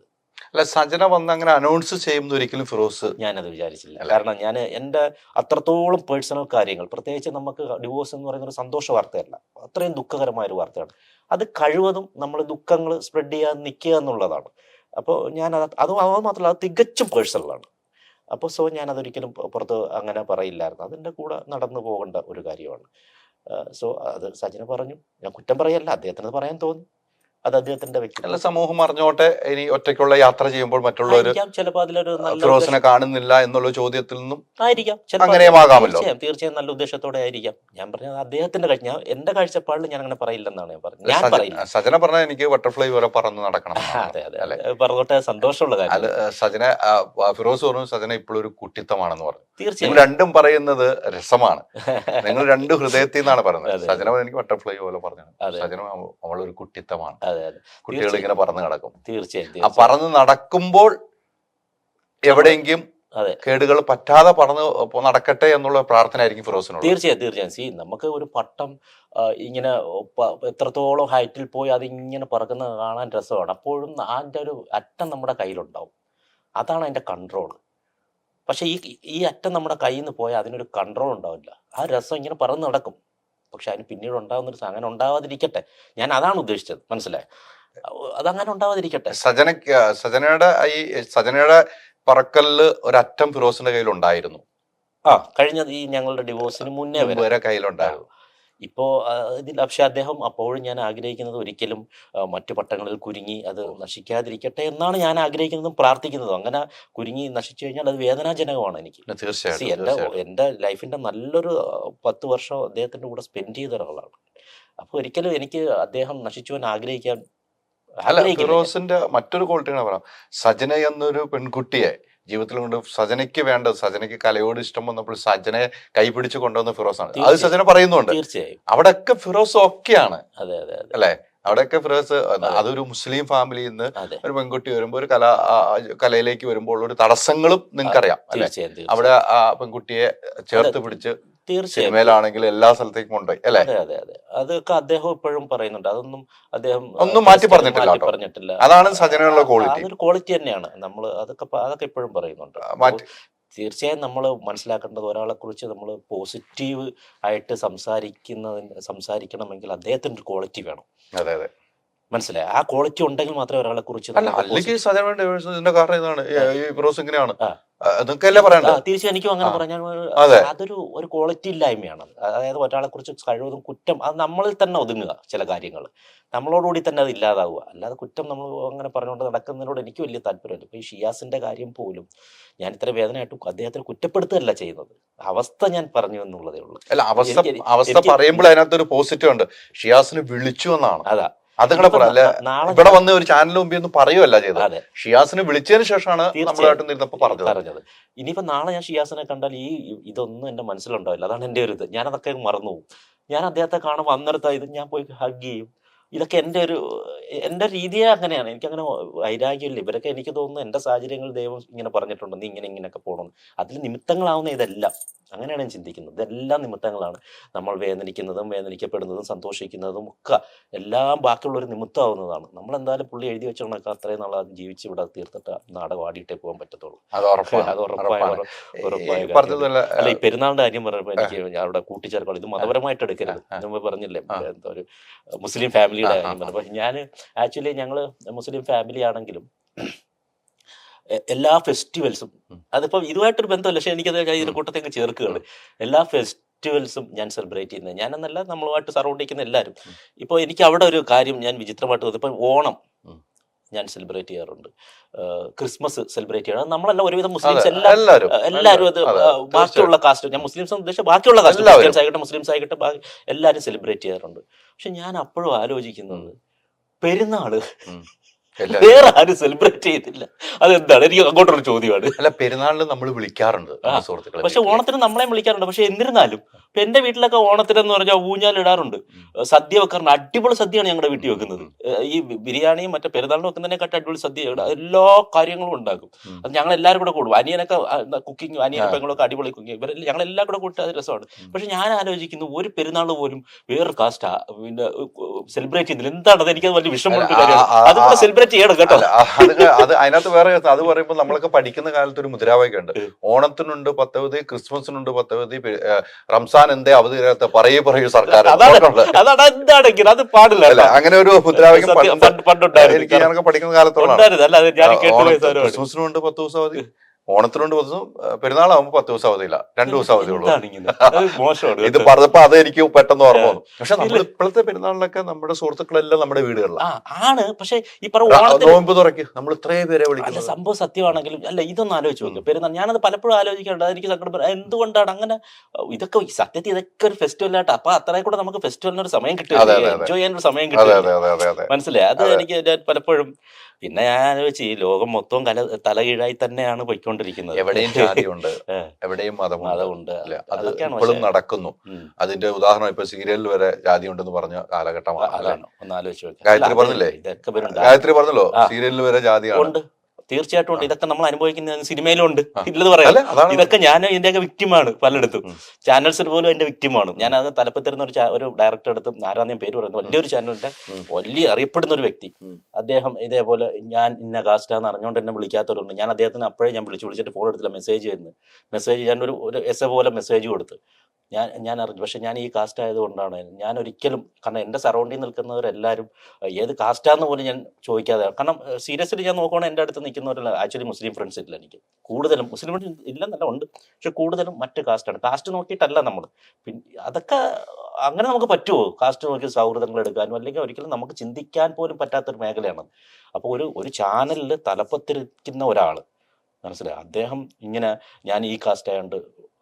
അല്ല, സജന വന്ന് അങ്ങനെ അനൗൺസ് ചെയ്യുന്ന ഒരിക്കലും ഫിറോസ് ഞാനത് വിചാരിച്ചില്ല. കാരണം ഞാൻ എൻ്റെ അത്രത്തോളം പേഴ്സണൽ കാര്യങ്ങൾ, പ്രത്യേകിച്ച് നമുക്ക് ഡിവോഴ്സ് എന്ന് പറയുന്ന ഒരു സന്തോഷ വാർത്തയല്ല, അത്രയും ദുഃഖകരമായൊരു വാർത്തയാണ്. അത് കഴിവതും നമ്മൾ ദുഃഖങ്ങൾ സ്പ്രെഡ് ചെയ്യാൻ നിൽക്കുക എന്നുള്ളതാണ്. അപ്പോൾ ഞാൻ അത് മാത്രമല്ല, അത് തികച്ചും പേഴ്സണലാണ്. അപ്പോൾ ഞാനതൊരിക്കലും പുറത്ത് അങ്ങനെ പറയില്ലായിരുന്നു. അതിൻ്റെ കൂടെ നടന്നു പോകേണ്ട ഒരു കാര്യമാണ്. അത് സജന പറഞ്ഞു, ഞാൻ കുറ്റം പറയല്ല, അദ്ദേഹത്തിന് പറയാൻ തോന്നി, അത് അദ്ദേഹത്തിന്റെ വ്യക്തി. സമൂഹം അറിഞ്ഞോട്ടെ, ഇനി ഒറ്റയ്ക്കുള്ള യാത്ര ചെയ്യുമ്പോൾ മറ്റുള്ളവർ ചിലപ്പോൾ അതിലൊരു ഫിറോസിനെ കാണുന്നില്ല എന്നുള്ള ചോദ്യത്തിൽ നിന്നും ആയിരിക്കാം, അങ്ങനെയുമാകാമല്ലോ. തീർച്ചയായും നല്ല ഉദ്ദേശത്തോടെ ആയിരിക്കാം. ഞാൻ പറഞ്ഞത് അദ്ദേഹത്തിന്റെ ഞാൻ എന്റെ കാഴ്ചപ്പാടിൽ ഞാൻ അങ്ങനെ പറയില്ലെന്നാണ് ഞാൻ പറഞ്ഞത്. സജന പറഞ്ഞ എനിക്ക് ബട്ടർഫ്ലൈ പോലെ പറന്ന് നടക്കണം. അതെ അതെ, പറഞ്ഞോട്ടെ, സന്തോഷമുള്ള കാര്യം. സജന ഫിറോസ് പറഞ്ഞു സജന ഇപ്പോഴും ഒരു കുട്ടിത്തമാണെന്ന് പറഞ്ഞു. തീർച്ചയായും രണ്ടും പറയുന്നത് രസമാണ്. നിങ്ങൾ രണ്ട് ഹൃദയത്തിൽ നിന്നാണ് പറയുന്നത്. സജന എനിക്ക് ബട്ടർഫ്ലൈ പോലെ പറഞ്ഞു, സജന അവളൊരു കുട്ടിത്തമാണ്, കുട്ടികൾ ഇങ്ങനെ പറന്ന് നടക്കും. തീർച്ചയായും ആ പറന്ന് നടക്കുമ്പോൾ എവിടെയെങ്കിലും കേടുകൾ പറ്റാതെ പറന്ന് നടക്കട്ടെ എന്നുള്ള പ്രാർത്ഥന ആയിരിക്കും ഫിറോസിനോട്. തീർച്ചയായും നമുക്ക് ഒരു പട്ടം ഇങ്ങനെ എത്രത്തോളം ഹൈറ്റിൽ പോയി അതിങ്ങനെ പറക്കുന്നത് കാണാൻ രസമാണ്. അപ്പോഴും അതിൻ്റെ ഒരു അറ്റം നമ്മുടെ കയ്യിലുണ്ടാവും, അതാണ് അതിൻ്റെ കൺട്രോൾ. പക്ഷെ ഈ അറ്റം നമ്മുടെ കയ്യിൽ നിന്ന് പോയാൽ അതിനൊരു കൺട്രോൾ ഉണ്ടാവില്ല. ആ രസം ഇങ്ങനെ പറന്ന് നടക്കും, പക്ഷെ അതിന് പിന്നീട് ഉണ്ടാകുന്നൊരു അങ്ങനെ ഉണ്ടാവാതിരിക്കട്ടെ. ഞാൻ അതാണ് ഉദ്ദേശിച്ചത്, മനസ്സിലായി? അതങ്ങനെ ഉണ്ടാവാതിരിക്കട്ടെ. സജനയുടെ പറക്കലില് ഒരറ്റം ഫിറോസിന്റെ കയ്യിലുണ്ടായിരുന്നു. കഴിഞ്ഞ ഈ ഞങ്ങളുടെ ഡിവോഴ്സിന് മുന്നേ വരെ കയ്യിലുണ്ടായിരുന്നു. ഇപ്പോൾ ഇതിൽ പക്ഷെ അദ്ദേഹം അപ്പോഴും ഞാൻ ആഗ്രഹിക്കുന്നത് ഒരിക്കലും മറ്റു പട്ടങ്ങളിൽ കുരുങ്ങി അത് നശിക്കാതിരിക്കട്ടെ എന്നാണ് ഞാൻ ആഗ്രഹിക്കുന്നതും പ്രാർത്ഥിക്കുന്നതും. അങ്ങനെ കുരുങ്ങി നശിച്ചു കഴിഞ്ഞാൽ അത് വേദനാജനകമാണ് എനിക്ക്. എൻ്റെ ലൈഫിൻ്റെ നല്ലൊരു 10 വർഷം അദ്ദേഹത്തിൻ്റെ കൂടെ സ്പെൻഡ് ചെയ്ത ഒരാളാണ്. അപ്പോൾ ഒരിക്കലും എനിക്ക് അദ്ദേഹം നശിച്ചുവാൻ ആഗ്രഹിക്കാൻ. ഫിറോസിന്റെ മറ്റൊരു ക്വാളിറ്റിയാണ് പറയാം, സജന എന്നൊരു പെൺകുട്ടിയെ ജീവിതത്തിൽ കൊണ്ട് സജനയ്ക്ക് വേണ്ടത്, സജനയ്ക്ക് കലയോട് ഇഷ്ടം വന്നപ്പോൾ സജനയെ കൈപിടിച്ച് കൊണ്ടുവന്ന ഫിറോസാണ്. അത് സജന പറയുന്നുണ്ട്. തീർച്ചയായും അവിടെയൊക്കെ ഫിറോസ് ഒക്കെയാണ്, അതെ അല്ലെ? അവിടെയൊക്കെ ഫിറോസ് അതൊരു മുസ്ലിം ഫാമിലിയിൽ നിന്ന് ഒരു പെൺകുട്ടി വരുമ്പോൾ ഒരു കലയിലേക്ക് വരുമ്പോൾ ഒരു തടസ്സങ്ങളും നിങ്ങൾക്കറിയാം, അല്ലെ? അവിടെ ആ പെൺകുട്ടിയെ ചേർത്ത് പിടിച്ച് സിനിമയിലാണെങ്കിൽ എല്ലാ സ്ഥലത്തേക്കും കൊണ്ടുപോയി, അല്ലെ? അതെ, അതൊക്കെ അദ്ദേഹം ഇപ്പോഴും പറയുന്നുണ്ട്. അതൊന്നും അദ്ദേഹം ഒന്നും മാറ്റി പറഞ്ഞിട്ടില്ല. അതാണ് സജനയുള്ള ക്വാളിറ്റി. അതൊരു ക്വാളിറ്റി തന്നെയാണ്. നമ്മൾ അതൊക്കെ ഇപ്പോഴും പറയുന്നുണ്ട്. തീർച്ചയായും നമ്മൾ മനസ്സിലാക്കേണ്ടത്, ഒരാളെ കുറിച്ച് നമ്മൾ പോസിറ്റീവ് ആയിട്ട് സംസാരിക്കണമെങ്കിൽ അദ്ദേഹത്തിന്റെ ഒരു ക്വാളിറ്റി വേണം. അതെ, മനസ്സിലായി? ആ ക്വാളിറ്റി ഉണ്ടെങ്കിൽ മാത്രമേ ഒരാളെ കുറിച്ച്. തീർച്ചയായും എനിക്കും അങ്ങനെ പറഞ്ഞാൽ അതൊരു ക്വാളിറ്റി ഇല്ലായ്മയാണ്. അതായത് ഒരാളെ കുറിച്ച് കഴിവതും കുറ്റം അത് നമ്മളിൽ തന്നെ ഒതുങ്ങുക. ചില കാര്യങ്ങൾ നമ്മളോടുകൂടി തന്നെ അത് ഇല്ലാതാവുക. അല്ലാതെ കുറ്റം നമ്മൾ അങ്ങനെ പറഞ്ഞുകൊണ്ട് നടക്കുന്നതിനോട് എനിക്ക് വലിയ താല്പര്യമില്ല. ഇപ്പൊ ഈ ഷിയാസിന്റെ കാര്യം പോലും ഞാൻ ഇത്ര വേദനയായിട്ട് അദ്ദേഹത്തിന് കുറ്റപ്പെടുത്തുകയല്ല ചെയ്യുന്നത്, അവസ്ഥ ഞാൻ പറഞ്ഞു എന്നുള്ളതേ ഉള്ളൂ. അല്ല, അവസ്ഥ പറയുമ്പോൾ അതിനകത്തൊരു പോസിറ്റീവ് ഉണ്ട്. ഷിയാസിന് വിളിച്ചു എന്നാണ്. അതാ അതങ്ങനെ പറയാം. ഇവിടെ വന്ന് ഒരു ചാനലിന് മുമ്പ് ഒന്നും പറയുകയല്ല ചെയ്തത്. ഷിയാസിനെ വിളിച്ചതിന് ശേഷമാണ് നമ്മളായിട്ട് പറഞ്ഞത്. ഇനിയിപ്പോ നാളെ ഞാൻ ഷിയാസിനെ കണ്ടാൽ ഇതൊന്നും എന്റെ മനസ്സിലുണ്ടാവില്ല. അതാണ് എന്റെ ഒരു ഇത്. ഞാനതൊക്കെ മറന്നു പോകും. ഞാൻ അദ്ദേഹത്തെ കാണുമ്പോൾ അന്നേരത്തെ ഇത് ഞാൻ പോയി ഹഗ് ചെയ്യും, ഇതൊക്കെ എൻ്റെ രീതിയെ അങ്ങനെയാണ്. എനിക്കങ്ങനെ വൈരാഗ്യമില്ല. ഇവരൊക്കെ എനിക്ക് തോന്നുന്നു എൻ്റെ സാഹചര്യങ്ങൾ ദൈവം ഇങ്ങനെ പറഞ്ഞിട്ടുണ്ട്, നീ ഇങ്ങനെയൊക്കെ പോകണം. അതിൽ നിമിത്തങ്ങളാവുന്ന ഇതെല്ലാം അങ്ങനെയാണ് ഞാൻ ചിന്തിക്കുന്നത്. ഇതെല്ലാം നിമിത്തങ്ങളാണ്. നമ്മൾ വേദനിക്കുന്നതും വേദനിക്കപ്പെടുന്നതും സന്തോഷിക്കുന്നതും ഒക്കെ എല്ലാം ബാക്കിയുള്ളൊരു നിമിത്തമാവുന്നതാണ്. നമ്മളെന്തായാലും പുള്ളി എഴുതി വെച്ച കണക്ക് അത്രയും നാൾ ജീവിച്ച് ഇവിടെ തീർത്തിട്ട് നാടകം ആടിയിട്ടേ പോകാൻ പറ്റത്തുള്ളൂ. അത് ഉറപ്പാണ്, അത് ഉറപ്പായ ഈ പറഞ്ഞതല്ല. അല്ല, ഈ പെരുന്നാളിന്റെ കാര്യം പറഞ്ഞപ്പോൾ എനിക്ക് അവിടെ കൂട്ടിച്ചേർക്കണം. ഇത് മതപരമായിട്ട് എടുക്കരുത്. നമ്മൾ പറഞ്ഞില്ലേ എന്താ ഒരു മുസ്ലിം ഫാമിലിയുടെ കാര്യം പറഞ്ഞപ്പോൾ, ഞാൻ ആക്ച്വലി ഞങ്ങൾ മുസ്ലിം ഫാമിലി ആണെങ്കിലും എല്ലാ ഫെസ്റ്റിവൽസും, അതിപ്പോൾ ഇതുമായിട്ടൊരു ബന്ധമല്ല, പക്ഷെ എനിക്കത് ഇതിന്റെ കൂട്ടത്തേക്ക് ചേർക്കുകയാണ്. എല്ലാ ഫെസ്റ്റിവൽസും ഞാൻ സെലിബ്രേറ്റ് ചെയ്യുന്നത്, ഞാനെന്നല്ല നമ്മളുമായിട്ട് സറൗണ്ട് ചെയ്യുന്ന എല്ലാവരും. ഇപ്പോൾ എനിക്ക് അവിടെ ഒരു കാര്യം ഞാൻ വിചിത്രമായിട്ട് തോന്നി. ഇപ്പം ഓണം ഞാൻ സെലിബ്രേറ്റ് ചെയ്യാറുണ്ട്, ക്രിസ്മസ് സെലിബ്രേറ്റ് ചെയ്യണം. നമ്മളല്ല, ഒരുവിധം മുസ്ലിംസ് എല്ലാവരും അത് ബാക്കിയുള്ള കാസ്റ്റ്, ഞാൻ മുസ്ലിംസ് ഉദ്ദേശിച്ച ബാക്കിയുള്ള കാസ്റ്റ്, ക്രിസ്ത്യൻസ് ആയിക്കോട്ടെ മുസ്ലിംസ് ആയിക്കോട്ടെ എല്ലാവരും സെലിബ്രേറ്റ് ചെയ്യാറുണ്ട്. പക്ഷെ ഞാൻ അപ്പോഴും ആലോചിക്കുന്നത്, പെരുന്നാള് വേറെ ആരും സെലിബ്രേറ്റ് ചെയ്തില്ല. അതെന്താണ്? എനിക്ക് അങ്ങോട്ടൊരു ചോദ്യമാണ്. അല്ല, പെരുന്നാളിന് നമ്മൾ വിളിക്കാറുണ്ട് സുഹൃത്തുക്കളെ, പക്ഷെ ഓണത്തിന് നമ്മളെ വിളിക്കാറുണ്ട്. പക്ഷെ എന്നിരുന്നാലും ഇപ്പൊ എന്റെ വീട്ടിലൊക്കെ ഓണത്തിനെന്ന് പറഞ്ഞാൽ ഊഞ്ഞാലിടാറുണ്ട്, സദ്യ വെക്കാറുണ്ട്. അടിപൊളി സദ്യയാണ് ഞങ്ങളുടെ വീട്ടിൽ വെക്കുന്നത്. ഈ ബിരിയാണിയും മറ്റേ പെരുന്നാളിന് വെക്കുന്നതിനെക്കാട്ട് അടിപൊളി സദ്യ, എല്ലാ കാര്യങ്ങളും ഉണ്ടാക്കും. അത് ഞങ്ങൾ എല്ലാവരും കൂടെ കൂടും. അനിയനൊക്കെ കുക്കിംഗ്, അനിയനും പെങ്ങളൊക്കെ അടിപൊളി കുക്കിംഗ്, ഇവർ ഞങ്ങളെല്ലാം കൂടെ കൂട്ടി അത് രസമാണ്. പക്ഷെ ഞാൻ ആലോചിക്കുന്നു, ഒരു പെരുന്നാൾ പോലും വേറൊരു കാസ്റ്റാ പിന്നെ സെലിബ്രേറ്റ് ചെയ്യുന്നില്ല. എന്താണ് അത്? എനിക്കത് വലിയ വിഷമമുള്ള കാര്യമാണ്. അതുകൂടെ സെലിബ്രേറ്റ് ചെയ്യണം കേട്ടോ. അത് അതിനകത്ത് വേറെ അത് പറയുമ്പോൾ നമ്മളൊക്കെ പഠിക്കുന്ന കാലത്ത് ഒരു മുദ്രാവാക്യം ഉണ്ട്, ഓണത്തിനുണ്ട് 10 അവധി, ക്രിസ്മസിനുണ്ട് 10 അവധി, റംസാൻ എന്തേ അവധി പറയൂ സർക്കാർ. എന്താണെങ്കിൽ അത് പാടില്ല. അങ്ങനെ ഒരു മുദ്രാവാക്യം പണ്ടുണ്ടായിരുന്നു. എനിക്ക് ഞാനൊക്കെ പഠിക്കുന്ന കാലത്തോളം ക്രിസ്മസിനുണ്ട് 10 ദിവസം അവധി, ഓണത്തിനുണ്ട് 10 ദിവസം, പെരുന്നാളാകുമ്പോൾ 10 ദിവസം അവധിയില്ല, 2 ദിവസം അവധിയുള്ളൂ. ഇത് പറഞ്ഞപ്പോ അത് എനിക്ക് പെട്ടെന്ന് ഓർമ്മ വന്നു. പക്ഷെ നമ്മൾ ഇപ്പോഴത്തെ പെരുന്നാളിലൊക്കെ നമ്മുടെ സുഹൃത്തുക്കളെല്ലാം നമ്മുടെ വീടുകളിലാണ്. പക്ഷെ ഈ നോമ്പ് തുറക്കും നമ്മൾ ഇത്രയും പേരെ വിളിക്കുന്നത്. സംഭവം സത്യമാണെങ്കിലും അല്ല, ഇതൊന്നും ആലോചിച്ച് നോക്കും. പെരുന്നാൾ ഞാനത് പലപ്പോഴും ആലോചിക്കാറുണ്ട്. എനിക്ക് സങ്കടം, എന്തുകൊണ്ടാണ് അങ്ങനെ? ഇതൊക്കെ സത്യത്തിൽ ഇതൊക്കെ ഒരു ഫെസ്റ്റിവൽ ആയിട്ട്, അപ്പൊ അത്രയും കൂടെ നമുക്ക് ഫെസ്റ്റിവലിന് ഒരു സമയം കിട്ടും, എൻജോയ് ചെയ്യാനൊരു സമയം കിട്ടും. മനസ്സിലായി? അത് എനിക്ക് പലപ്പോഴും. പിന്നെ ഞാൻ ആലോചിച്ച്, ഈ ലോകം മൊത്തം തലകീഴായി തന്നെയാണ് പോയിക്കൊണ്ടിരിക്കുന്നത്. എവിടെയും ജാതിയുണ്ട്, എവിടെയും മതമുണ്ട്. അത് ഇപ്പോഴും നടക്കുന്നു. അതിന്റെ ഉദാഹരണം ഇപ്പൊ സീരിയലിൽ വരെ ജാതി ഉണ്ടെന്ന് പറഞ്ഞ കാലഘട്ടമാണ്. ഒന്ന് ആലോചിച്ച് ഗായത്രി പറഞ്ഞില്ലേ, ഗായത്രി പറഞ്ഞല്ലോ സീരിയലിൽ വരെ ജാതിയാണ്. തീർച്ചയായിട്ടും ഉണ്ട്. ഇതൊക്കെ നമ്മൾ അനുഭവിക്കുന്ന സിനിമയിലും ഉണ്ട്, ഇല്ലെന്ന് പറയാം. ഇതൊക്കെ ഞാൻ ഇതിന്റെയൊക്കെ വിക്റ്റിമാണ് പലയിടത്തും. ചാനൽസിൽ പോലും അതിന്റെ വിക്റ്റിമാണ്. ഞാൻ അത് തലപ്പത്തിരുന്ന ഒരു ഡയറക്ടർ അടുത്ത്, ആരാധന പേര് പറയുന്നത്, വലിയൊരു ചാനലിന്റെ വലിയ അറിയപ്പെടുന്ന ഒരു വ്യക്തി. അദ്ദേഹം ഇതേപോലെ ഞാൻ ഇന്ന കാസ്റ്റാന്ന് അറിഞ്ഞുകൊണ്ട് എന്നെ വിളിക്കാത്തവരുണ്ട്. ഞാൻ അദ്ദേഹത്തിന് അപ്പോഴേ ഞാൻ വിളിച്ചിട്ട് ഫോൺ എടുത്തില്ല, മെസ്സേജ് ഞാൻ ഒരു എസ് പോലെ മെസ്സേജ് കൊടുത്ത് ഞാൻ അറിഞ്ഞു. പക്ഷെ ഞാൻ ഈ കാസ്റ്റ് ആയതുകൊണ്ടാണ് ഞാൻ ഒരിക്കലും, കാരണം എൻ്റെ സറൗണ്ടിൽ നിൽക്കുന്നവരെല്ലാവരും ഏത് കാസ്റ്റാന്ന് പോലും ഞാൻ ചോദിക്കാതെ, കാരണം സീരിയസ്ലി ഞാൻ നോക്കുകയാണെങ്കിൽ എൻ്റെ അടുത്ത് നിൽക്കുന്നവരല്ല ആക്ച്വലി മുസ്ലിം ഫ്രണ്ട്സ് ഇല്ല എനിക്ക്. കൂടുതലും മുസ്ലിം ഫ്രണ്ട്സ് ഇല്ലെന്നല്ല, ഉണ്ട്, പക്ഷെ കൂടുതലും മറ്റ് കാസ്റ്റാണ്. കാസ്റ്റ് നോക്കിയിട്ടല്ല നമ്മൾ. പിന്നെ അതൊക്കെ അങ്ങനെ നമുക്ക് പറ്റുമോ? കാസ്റ്റ് നോക്കി സൗഹൃദങ്ങൾ എടുക്കാനും അല്ലെങ്കിൽ ഒരിക്കലും നമുക്ക് ചിന്തിക്കാൻ പോലും പറ്റാത്തൊരു മേഖലയാണ്. അപ്പോൾ ഒരു ചാനലിൽ തലപ്പത്തിരിക്കുന്ന ഒരാൾ, മനസ്സിലായി, അദ്ദേഹം ഇങ്ങനെ ഞാൻ ഈ കാസ്റ്റ് ആയതുകൊണ്ട്,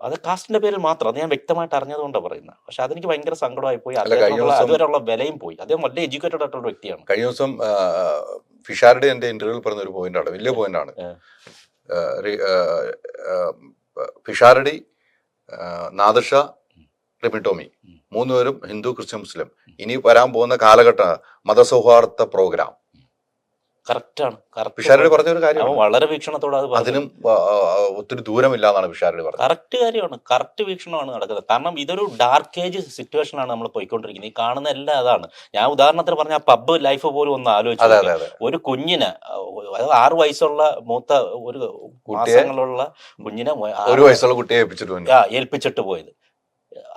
അത് കാസ്റ്റിന്റെ പേരിൽ മാത്രം, അത് ഞാൻ വ്യക്തമായിട്ട് അറിഞ്ഞതുകൊണ്ടാണ് പറയുന്നത്. പക്ഷെ അതെനിക്ക് ഭയങ്കര സങ്കടമായി പോയി. അതുവരെയുള്ള വിലയും പോയി. അദ്ദേഹം വളരെ എഡ്യൂക്കേറ്റഡ് ആയിട്ടുള്ള വ്യക്തിയാണ്. കഴിഞ്ഞ ദിവസം ഫിഷാരുടെ എന്റെ ഇന്റർവ്യൂവിൽ പറഞ്ഞ ഒരു പോയിന്റാണ്, വലിയ പോയിന്റാണ്. ഫിഷാരടി, നാദിർ ഷാ, റിമി ടോമി 3 പേരും ഹിന്ദു, ക്രിസ്ത്യൻ, മുസ്ലിം. ഇനി വരാൻ പോകുന്ന കാലഘട്ട മതസൗഹാർദ്ദ പ്രോഗ്രാം കറക്റ്റാണ്. പിഷാരടി പറഞ്ഞ ഒരു കാര്യം വളരെ വീക്ഷണത്തോടെ, അതിനും ഒത്തിരി ദൂരമില്ല എന്നാണ് പിഷാരടി പറഞ്ഞത്. കറക്റ്റ് കാര്യമാണ്, കറക്റ്റ് വീക്ഷണമാണ് നടക്കുന്നത്. കാരണം ഇതൊരു ഡാർക്ക് ഏജ് സിറ്റുവേഷൻ ആണ് നമ്മൾ പോയിക്കൊണ്ടിരിക്കുന്നത്. ഈ കാണുന്ന എല്ലാം അതാണ്. ഞാൻ ഉദാഹരണത്തിന് പറഞ്ഞ പബ്ബ് ലൈഫ് പോലും ഒന്ന് ആലോചിച്ചു. ഒരു കുഞ്ഞിന് 6 വയസ്സുള്ള മൂത്ത ഒരു മാസങ്ങളുള്ള കുഞ്ഞിനെ 1 വയസ്സുള്ള കുട്ടിയെ ഏൽപ്പിച്ചിട്ട് പോയത്.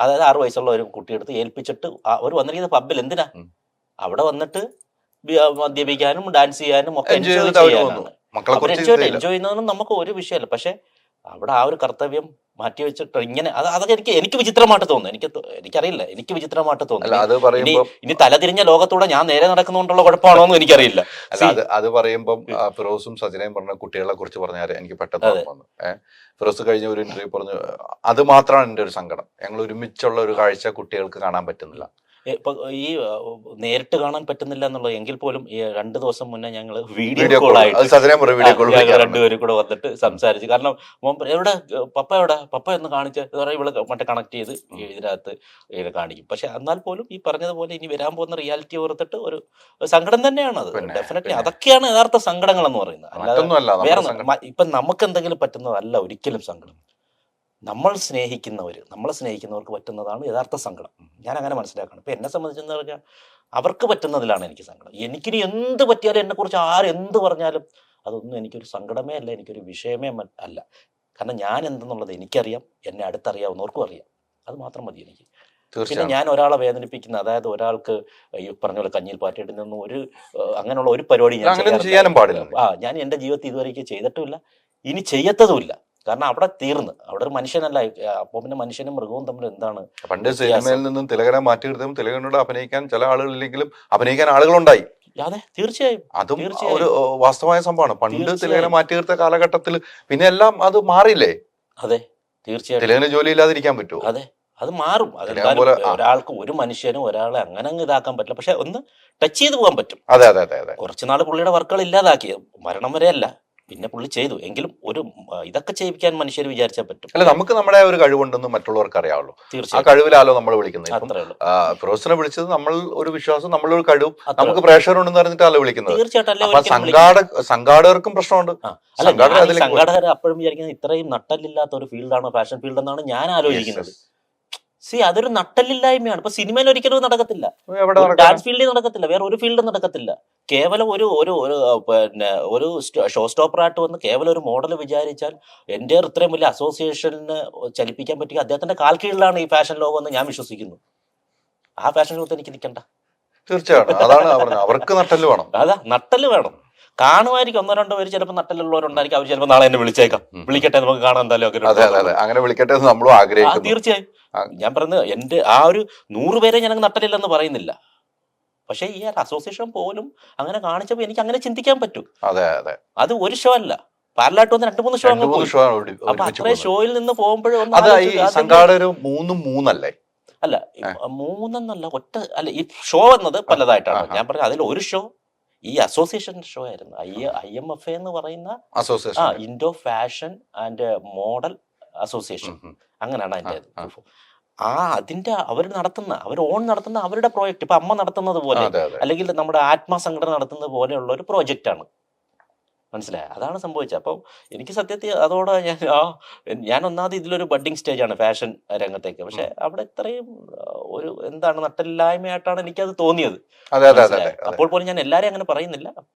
അതായത് 6 വയസ്സുള്ള ഒരു കുട്ടിയെടുത്ത് ഏൽപ്പിച്ചിട്ട് അവർ വന്നിരിക്കുന്ന പബ്ബിൽ എന്തിനാ? അവിടെ വന്നിട്ട് മദ്യപിക്കാനും ഡാൻസ് ചെയ്യാനും ഒക്കെ എൻജോയ് ചെയ്യുന്നതൊന്നും നമുക്ക് ഒരു വിഷയമല്ല. പക്ഷെ അവിടെ ആ ഒരു കർത്തവ്യം മാറ്റി വെച്ചിട്ട് ഇങ്ങനെ അതൊക്കെ എനിക്ക് വിചിത്രമായിട്ട് തോന്നുന്നു. എനിക്കറിയില്ല, എനിക്ക് വിചിത്രമായിട്ട് തോന്നുന്നു. ഇനി തലതിരിഞ്ഞ ലോകത്തൂടെ ഞാൻ നേരെ നടക്കുന്നതുകൊണ്ടുള്ള കുഴപ്പമാണോ എന്ന് എനിക്കറിയില്ല. അത് പറയുമ്പം ഫിറോസും സജിനയും പറഞ്ഞ കുട്ടികളെ കുറിച്ച് പറഞ്ഞാൽ എനിക്ക് പെട്ടെന്ന് വന്നു. ഫിറോസ് കഴിഞ്ഞ ഒരു ഇന്റർവ്യൂ പറഞ്ഞു, അത് മാത്രമാണ് എൻ്റെ ഒരു സങ്കടം, ഞങ്ങൾ ഒരുമിച്ചുള്ള ഒരു കാഴ്ച കുട്ടികൾക്ക് കാണാൻ പറ്റുന്നില്ല. ഇപ്പൊ ഈ നേരിട്ട് കാണാൻ പറ്റുന്നില്ല എന്നുള്ളത് എങ്കിൽ പോലും ഈ 2 ദിവസം മുന്നേ ഞങ്ങൾ വീഡിയോ വീഡിയോ കോൾ കോൾ, ആയിട്ട് അത് സത്യം പറയും, വീഡിയോ കോൾ ഞങ്ങൾ വിളിക്കാറുണ്ട്. രണ്ടുപേരും കൂടെ വന്നിട്ട് സംസാരിച്ചു. കാരണം മോൻ പറയും, എവിടെ പപ്പ എവിടെ, പപ്പ എന്ന് കാണിച്ച് ഇവിടെ മറ്റേ കണക്ട് ചെയ്ത് ഇതിനകത്ത് കാണിക്കും. പക്ഷെ എന്നാൽ പോലും ഈ പറഞ്ഞതുപോലെ ഇനി വരാൻ പോകുന്ന റിയാലിറ്റി ഓർത്തിട്ട് ഒരു സങ്കടം തന്നെയാണ് അത്. പിന്നെ, ഡെഫിനറ്റ്ലി പിന്നെ. അതൊക്കെയാണ് യഥാർത്ഥ സങ്കടങ്ങൾ എന്ന് പറയുന്നത്. അല്ലാതെ മറ്റൊന്നുമല്ല നമ്മുടെ വേറെ സങ്കടം. ഇപ്പൊ നമുക്ക് എന്തെങ്കിലും പറ്റുന്നതല്ല ഒരിക്കലും സങ്കടം. നമ്മളെ സ്നേഹിക്കുന്നവർക്ക് പറ്റുന്നതാണ് യഥാർത്ഥ സങ്കടം. ഞാൻ അങ്ങനെ മനസ്സിലാക്കണം. ഇപ്പൊ എന്നെ സംബന്ധിച്ചെന്ന് പറഞ്ഞാൽ അവർക്ക് പറ്റുന്നതിലാണ് എനിക്ക് സങ്കടം. എനിക്കിനി എന്ത് പറ്റിയാലും എന്നെക്കുറിച്ച് ആരെന്ത് പറഞ്ഞാലും അതൊന്നും എനിക്കൊരു സങ്കടമേ അല്ല, എനിക്കൊരു വിഷയമേ അല്ല. കാരണം ഞാൻ എന്തെന്നുള്ളത് എനിക്കറിയാം, എന്നെ അടുത്തറിയാവുന്നവർക്കും അറിയാം. അത് മാത്രം മതി എനിക്ക്. പിന്നെ തീർച്ചയായും. ഞാൻ ഒരാളെ വേദനിപ്പിക്കുന്ന, അതായത് ഒരാൾക്ക് ഈ പറഞ്ഞ പോലെ കഞ്ഞിൽ പാറ്റയുടെ നിന്നും അങ്ങനെയുള്ള ഒരു പരിപാടി ഞാൻ അങ്ങനെയൊന്നും ചെയ്യാനും പാടില്ല. ഞാൻ എൻ്റെ ജീവിതത്തിൽ ഇതുവരെയ്ക്ക് ചെയ്തിട്ടുമില്ല, ഇനി ചെയ്യത്തതുമില്ല. കാരണം അവിടെ തീർന്ന്, അവിടെ ഒരു മനുഷ്യനല്ല. അപ്പോൾ പിന്നെ മനുഷ്യനും മൃഗവും തമ്മിൽ എന്താണ് പണ്ട് സിനിമയിൽ നിന്നും തിലകനെ മാറ്റി നിർത്തും, തിലകനോട് അഭിനയിക്കാൻ ചില ആളുകളില്ലെങ്കിലും അഭിനയിക്കാൻ ആളുകളുണ്ടായി. അതെ, തീർച്ചയായും. അതും തീർച്ചയായും. ഒരു വാസ്തവമായ സംഭവമാണ്. പണ്ട് തീർച്ചയായും. തിലകനെ മാറ്റി നിർത്തിയ കാലഘട്ടത്തിൽ പിന്നെ എല്ലാം അത് മാറിയില്ലേ? അതെ, തീർച്ചയായും. തിലകന് ജോലി ഇല്ലാതിരിക്കാൻ പറ്റുമോ? അതെ, അത് മാറും. തിലകൻ പോലെ ഒരാൾക്ക്, ഒരു മനുഷ്യനും ഒരാളെ അങ്ങനെ അങ്ങ് ഇതാക്കാൻ പറ്റില്ല. പക്ഷെ ഒന്ന് ടച്ച് ചെയ്ത് പോകാൻ പറ്റും. അതെ അതെ അതെ അതെ. കുറച്ചുനാൾ പുള്ളിയുടെ വർക്കുകൾ ഇല്ലാതാക്കി, മരണം വരെ അല്ല, പിന്നെ പുള്ളി ചെയ്തു. എങ്കിലും ഒരു ഇതൊക്കെ ചെയ്യിക്കാൻ മനുഷ്യർ വിചാരിച്ചാൽ പറ്റും. അല്ല, നമുക്ക് നമ്മുടെ ഒരു കഴിവുണ്ടെന്ന് മറ്റുള്ളവർക്ക് അറിയാവുള്ളൂ. ആ തീർച്ചയായും. കഴിവിലാലോ നമ്മൾ വിളിക്കുന്നത്. ഇപ്പം അത്രേ ഉള്ളൂ. ഫിറോസിനെ വിളിച്ചത് നമ്മൾ ഒരു വിശ്വാസം, നമ്മളൊരു കഴിവും, അത്രേ നമുക്ക് ഉള്ളൂ. പ്രേക്ഷകരുണ്ടെന്ന് പറഞ്ഞിട്ടാണല്ലോ വിളിക്കുന്നത്. തീർച്ചയായിട്ടും. അല്ലെ അപ്പൊ ഒരിക്കലും വിളിക്കില്ല. സംഘാടകർക്കും പ്രശ്നമുണ്ട്. അല്ല, സംഘാടകർ ഞാൻ ഈ അതിലേക്ക് സംഘാടകർ അപ്പോഴും വിചാരിക്കുന്നത് ഇത്രയും നട്ടല്ലില്ലാത്ത ഒരു ഫീൽഡാണോ ഫാഷൻ ഫീൽഡ് എന്നാണ് ഞാൻ ആലോചിക്കുന്നത്. അതൊരു നട്ടല്ലില്ലായ്മയാണ്. ഇപ്പൊ സിനിമയിൽ ഒരിക്കലും നടക്കത്തില്ല, എവിടെ നടക്കാനാ? ഡാൻസ് ഫീൽഡിൽ നടക്കത്തില്ല, വേറെ ഒരു ഫീൽഡും നടക്കത്തില്ല. കേവലം ഒരു ഷോ സ്റ്റോപ്പർ ആയിട്ട് വന്ന് കേവലം ഒരു മോഡൽ വിചാരിച്ചാൽ എൻ്റെ ഇത്രയും വലിയ അസോസിയേഷന് ചലിപ്പിക്കാൻ പറ്റിയ അദ്ദേഹത്തിന്റെ കാൽ കീഴിലാണ് ഈ ഫാഷൻ ലോകം എന്ന് ഞാൻ വിശ്വസിക്കുന്നു. ആ ഫാഷൻ ലോകത്ത് എനിക്ക് നിൽക്കണ്ട. തീർച്ചയായിട്ടും. അതാണ് പറഞ്ഞത്, അവർക്ക് നട്ടല് വേണം. അതാ, നട്ടല് വേണം. കാണുമായിരിക്കും 1-2 പേര് ചിലപ്പോൾ നട്ടലുള്ളവരുണ്ടായിരിക്കും. അവർ ചിലപ്പോൾ നാളെ എന്നെ വിളിച്ചേക്കാം, വിളിക്കട്ടെ, നമുക്ക് കാണാൻ എന്തായാലും. അതെ അതെ അതെ, അങ്ങനെ വിളിക്കട്ടെ എന്ന് നമ്മളും ആഗ്രഹിക്കുന്നു. തീർച്ചയായും. ഞാൻ പറയുന്നത് എൻ്റെ ആ ഒരു 100 പേരെ ഞാൻ നട്ടലില്ലെന്ന് പറയുന്നില്ല. പക്ഷേ ഈ അസോസിയേഷൻ പോലും അങ്ങനെ കാണിച്ചപ്പോൾ എനിക്ക് അങ്ങനെ ചിന്തിക്കാൻ പറ്റും. അതെ അതെ. അത് ഒരു ഷോ അല്ല, പാരലായിട്ട് വന്ന് 2-3 ഷോ അങ്ങ് പോയി. അപ്പൊ അത്രയും ഷോയിൽ നിന്ന് പോകുമ്പോഴും അത് ഈ സംഘാടകർ 3-3 അല്ല, 3 ഒറ്റ അല്ല. ഈ ഷോ വന്നത് പലതായിട്ടാണ്. ഞാൻ പറഞ്ഞത് അതിൽ ഒരു ഷോ ഈ അസോസിയേഷന്റെ ഷോ ആയിരുന്നു. IMFA എന്ന് പറയുന്ന association, Indo fashion and model association, അങ്ങനെയാണ് അതിൻ്റെ. അതിന്റെ അവർ ഓൺ നടത്തുന്ന അവരുടെ പ്രോജക്റ്റ്. ഇപ്പൊ അമ്മ നടത്തുന്നത് പോലെ, അല്ലെങ്കിൽ നമ്മുടെ ആത്മസംഘടന നടത്തുന്നത് പോലെയുള്ള ഒരു പ്രോജക്റ്റ് ആണ്. മനസ്സിലായ? അതാണ് സംഭവിച്ചത്. അപ്പം എനിക്ക് സത്യത്തിൽ അതോടെ ഞാൻ ഒന്നാമത് ഇതിലൊരു ബഡ്ഡിങ് സ്റ്റേജാണ് ഫാഷൻ രംഗത്തേക്ക്. പക്ഷെ അവിടെ ഇത്രയും ഒരു എന്താണ് നട്ടലില്ലായ്മയായിട്ടാണ് എനിക്കത് തോന്നിയത്. അപ്പോൾ പോലും ഞാൻ എല്ലാവരെയും അങ്ങനെ പറയുന്നില്ല.